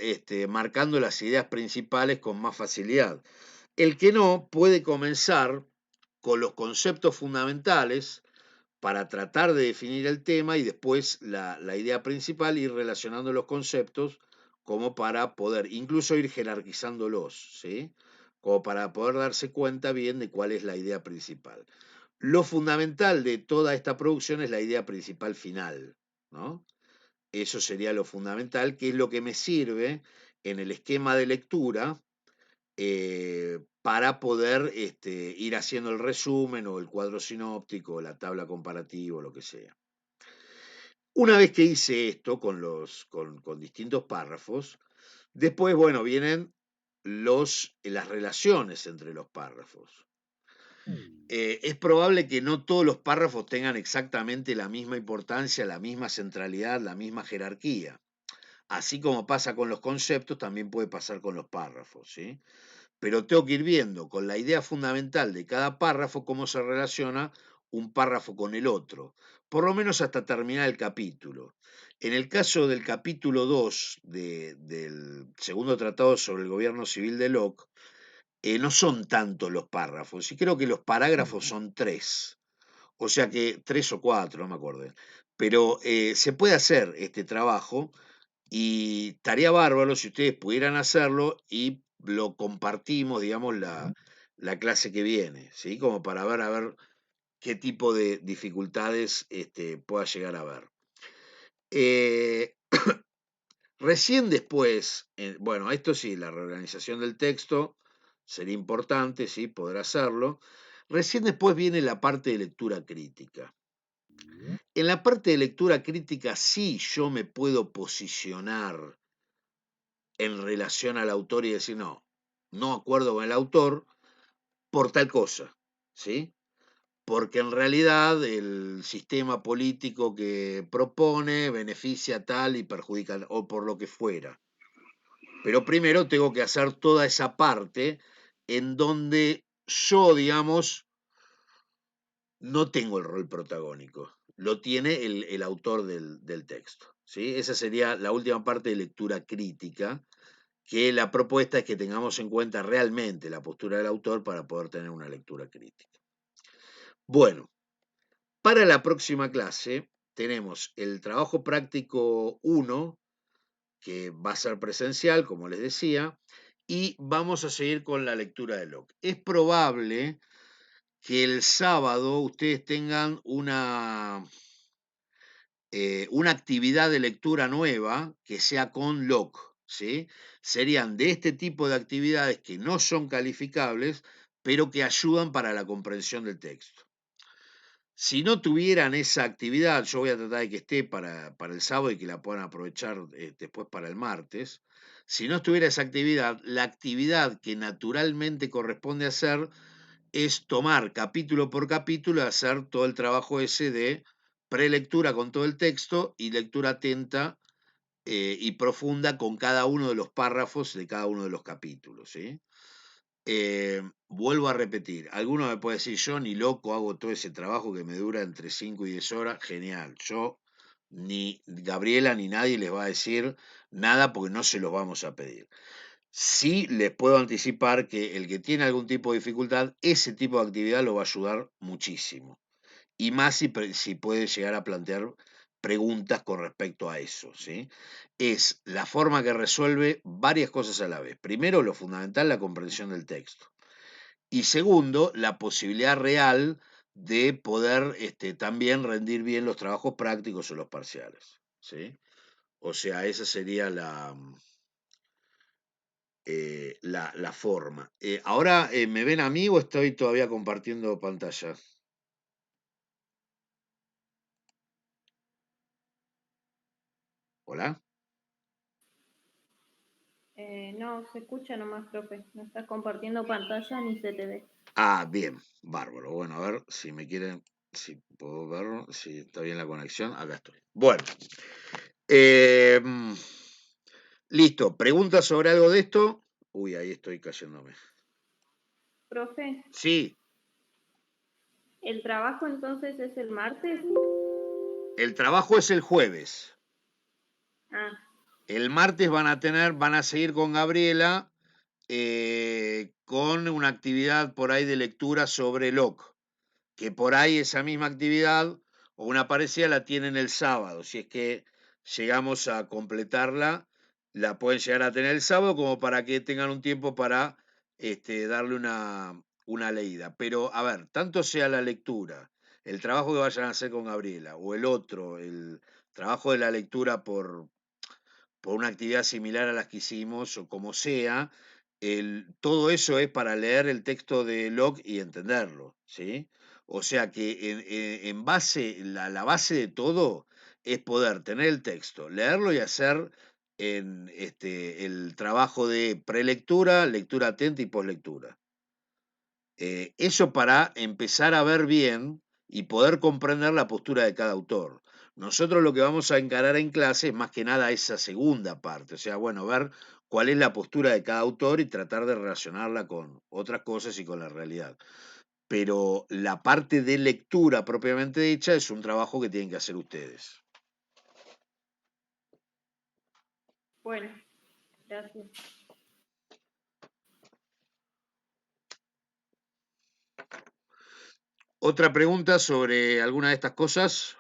marcando las ideas principales con más facilidad. El que no puede comenzar con los conceptos fundamentales para tratar de definir el tema y después la idea principal, ir relacionando los conceptos como para poder incluso ir jerarquizándolos, ¿sí? Como para poder darse cuenta bien de cuál es la idea principal. Lo fundamental de toda esta producción es la idea principal final, ¿no? Eso sería lo fundamental, que es lo que me sirve en el esquema de lectura para poder ir haciendo el resumen o el cuadro sinóptico, la tabla comparativa, o lo que sea. Una vez que hice esto con distintos párrafos, después, bueno, vienen las relaciones entre los párrafos. Es probable que no todos los párrafos tengan exactamente la misma importancia, la misma centralidad, la misma jerarquía. Así como pasa con los conceptos, también puede pasar con los párrafos, ¿sí? Pero tengo que ir viendo con la idea fundamental de cada párrafo cómo se relaciona un párrafo con el otro, por lo menos hasta terminar el capítulo. En el caso del capítulo 2 del segundo tratado sobre el gobierno civil de Locke, no son tantos los párrafos, y creo que los parágrafos son 3, o sea que 3 o 4, no me acuerdo, pero se puede hacer este trabajo y estaría bárbaro si ustedes pudieran hacerlo y lo compartimos, digamos, la clase que viene, ¿sí? Como para ver a ver qué tipo de dificultades pueda llegar a haber. Eh, Recién después, bueno, esto sí, la reorganización del texto sería importante, ¿sí? Poder hacerlo. Recién después viene la parte de lectura crítica. En la parte de lectura crítica sí yo me puedo posicionar en relación al autor y decir, no acuerdo con el autor por tal cosa, ¿sí? Porque en realidad el sistema político que propone beneficia a tal y perjudica, o por lo que fuera. Pero primero tengo que hacer toda esa parte en donde yo, digamos, no tengo el rol protagónico, lo tiene el autor del texto, ¿sí? Esa sería la última parte de lectura crítica, que la propuesta es que tengamos en cuenta realmente la postura del autor para poder tener una lectura crítica. Bueno, para la próxima clase tenemos el trabajo práctico 1, que va a ser presencial, como les decía, y vamos a seguir con la lectura de Locke. Es probable que el sábado ustedes tengan una actividad de lectura nueva que sea con Locke, ¿sí? Serían de este tipo de actividades que no son calificables, pero que ayudan para la comprensión del texto. Si no tuvieran esa actividad, yo voy a tratar de que esté para el sábado y que la puedan aprovechar después para el martes. Si no estuviera esa actividad, la actividad que naturalmente corresponde hacer es tomar capítulo por capítulo y hacer todo el trabajo ese de prelectura con todo el texto y lectura atenta y profunda con cada uno de los párrafos de cada uno de los capítulos, ¿sí? Vuelvo a repetir, alguno me puede decir, yo ni loco hago todo ese trabajo que me dura entre 5 y 10 horas, genial. Yo, ni Gabriela, ni nadie les va a decir nada porque no se los vamos a pedir. Sí les puedo anticipar que el que tiene algún tipo de dificultad, ese tipo de actividad lo va a ayudar muchísimo. Y más si puede llegar a plantear preguntas con respecto a eso, ¿sí? Es la forma que resuelve varias cosas a la vez. Primero, lo fundamental, la comprensión del texto. Y segundo, la posibilidad real de poder también rendir bien los trabajos prácticos o los parciales, ¿sí? O sea, esa sería la forma. Ahora, ¿me ven a mí o estoy todavía compartiendo pantalla? ¿Hola? No, se escucha nomás, profe. No estás compartiendo pantalla ni se te ve. Ah, bien, bárbaro. Bueno, a ver si me quieren, si puedo verlo, si está bien la conexión. Acá estoy. Bueno, em, listo. ¿Preguntas sobre algo de esto? Uy, ahí estoy cayéndome. Profe, Sí, ¿el trabajo entonces es el martes? el trabajo es el jueves. Ah, El martes van a seguir con Gabriela con una actividad por ahí de lectura sobre Locke, que por ahí esa misma actividad o una parecida la tienen el sábado. Si es que llegamos a completarla, la pueden llegar a tener el sábado como para que tengan un tiempo para darle una leída. Pero, a ver, tanto sea la lectura, el trabajo que vayan a hacer con Gabriela, o el otro, el trabajo de la lectura por una actividad similar a las que hicimos, o como sea, todo eso es para leer el texto de Locke y entenderlo, ¿sí? O sea que en base, la base de todo es poder tener el texto, leerlo y hacer el trabajo de prelectura, lectura atenta y poslectura. Eso para empezar a ver bien y poder comprender la postura de cada autor. Nosotros lo que vamos a encarar en clase es más que nada esa segunda parte, o sea, bueno, ver cuál es la postura de cada autor y tratar de relacionarla con otras cosas y con la realidad. Pero la parte de lectura propiamente dicha es un trabajo que tienen que hacer ustedes. bueno, gracias. ¿Otra pregunta sobre alguna de estas cosas?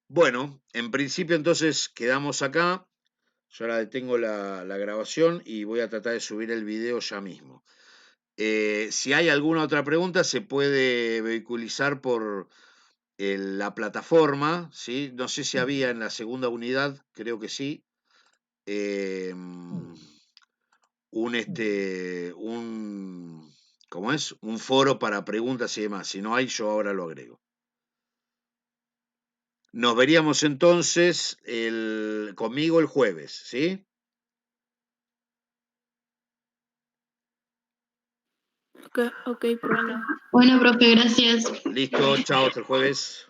Bueno, en principio entonces quedamos acá. Yo ahora detengo la grabación y voy a tratar de subir el video ya mismo. Si hay alguna otra pregunta, se puede vehiculizar por la plataforma, ¿sí? No sé si había en la segunda unidad, creo que sí, ¿cómo es? Un foro para preguntas y demás. Si no hay, yo ahora lo agrego. Nos veríamos entonces conmigo el jueves, ¿sí? Ok, profe. Bueno, profe, gracias. Listo, chao, hasta el jueves.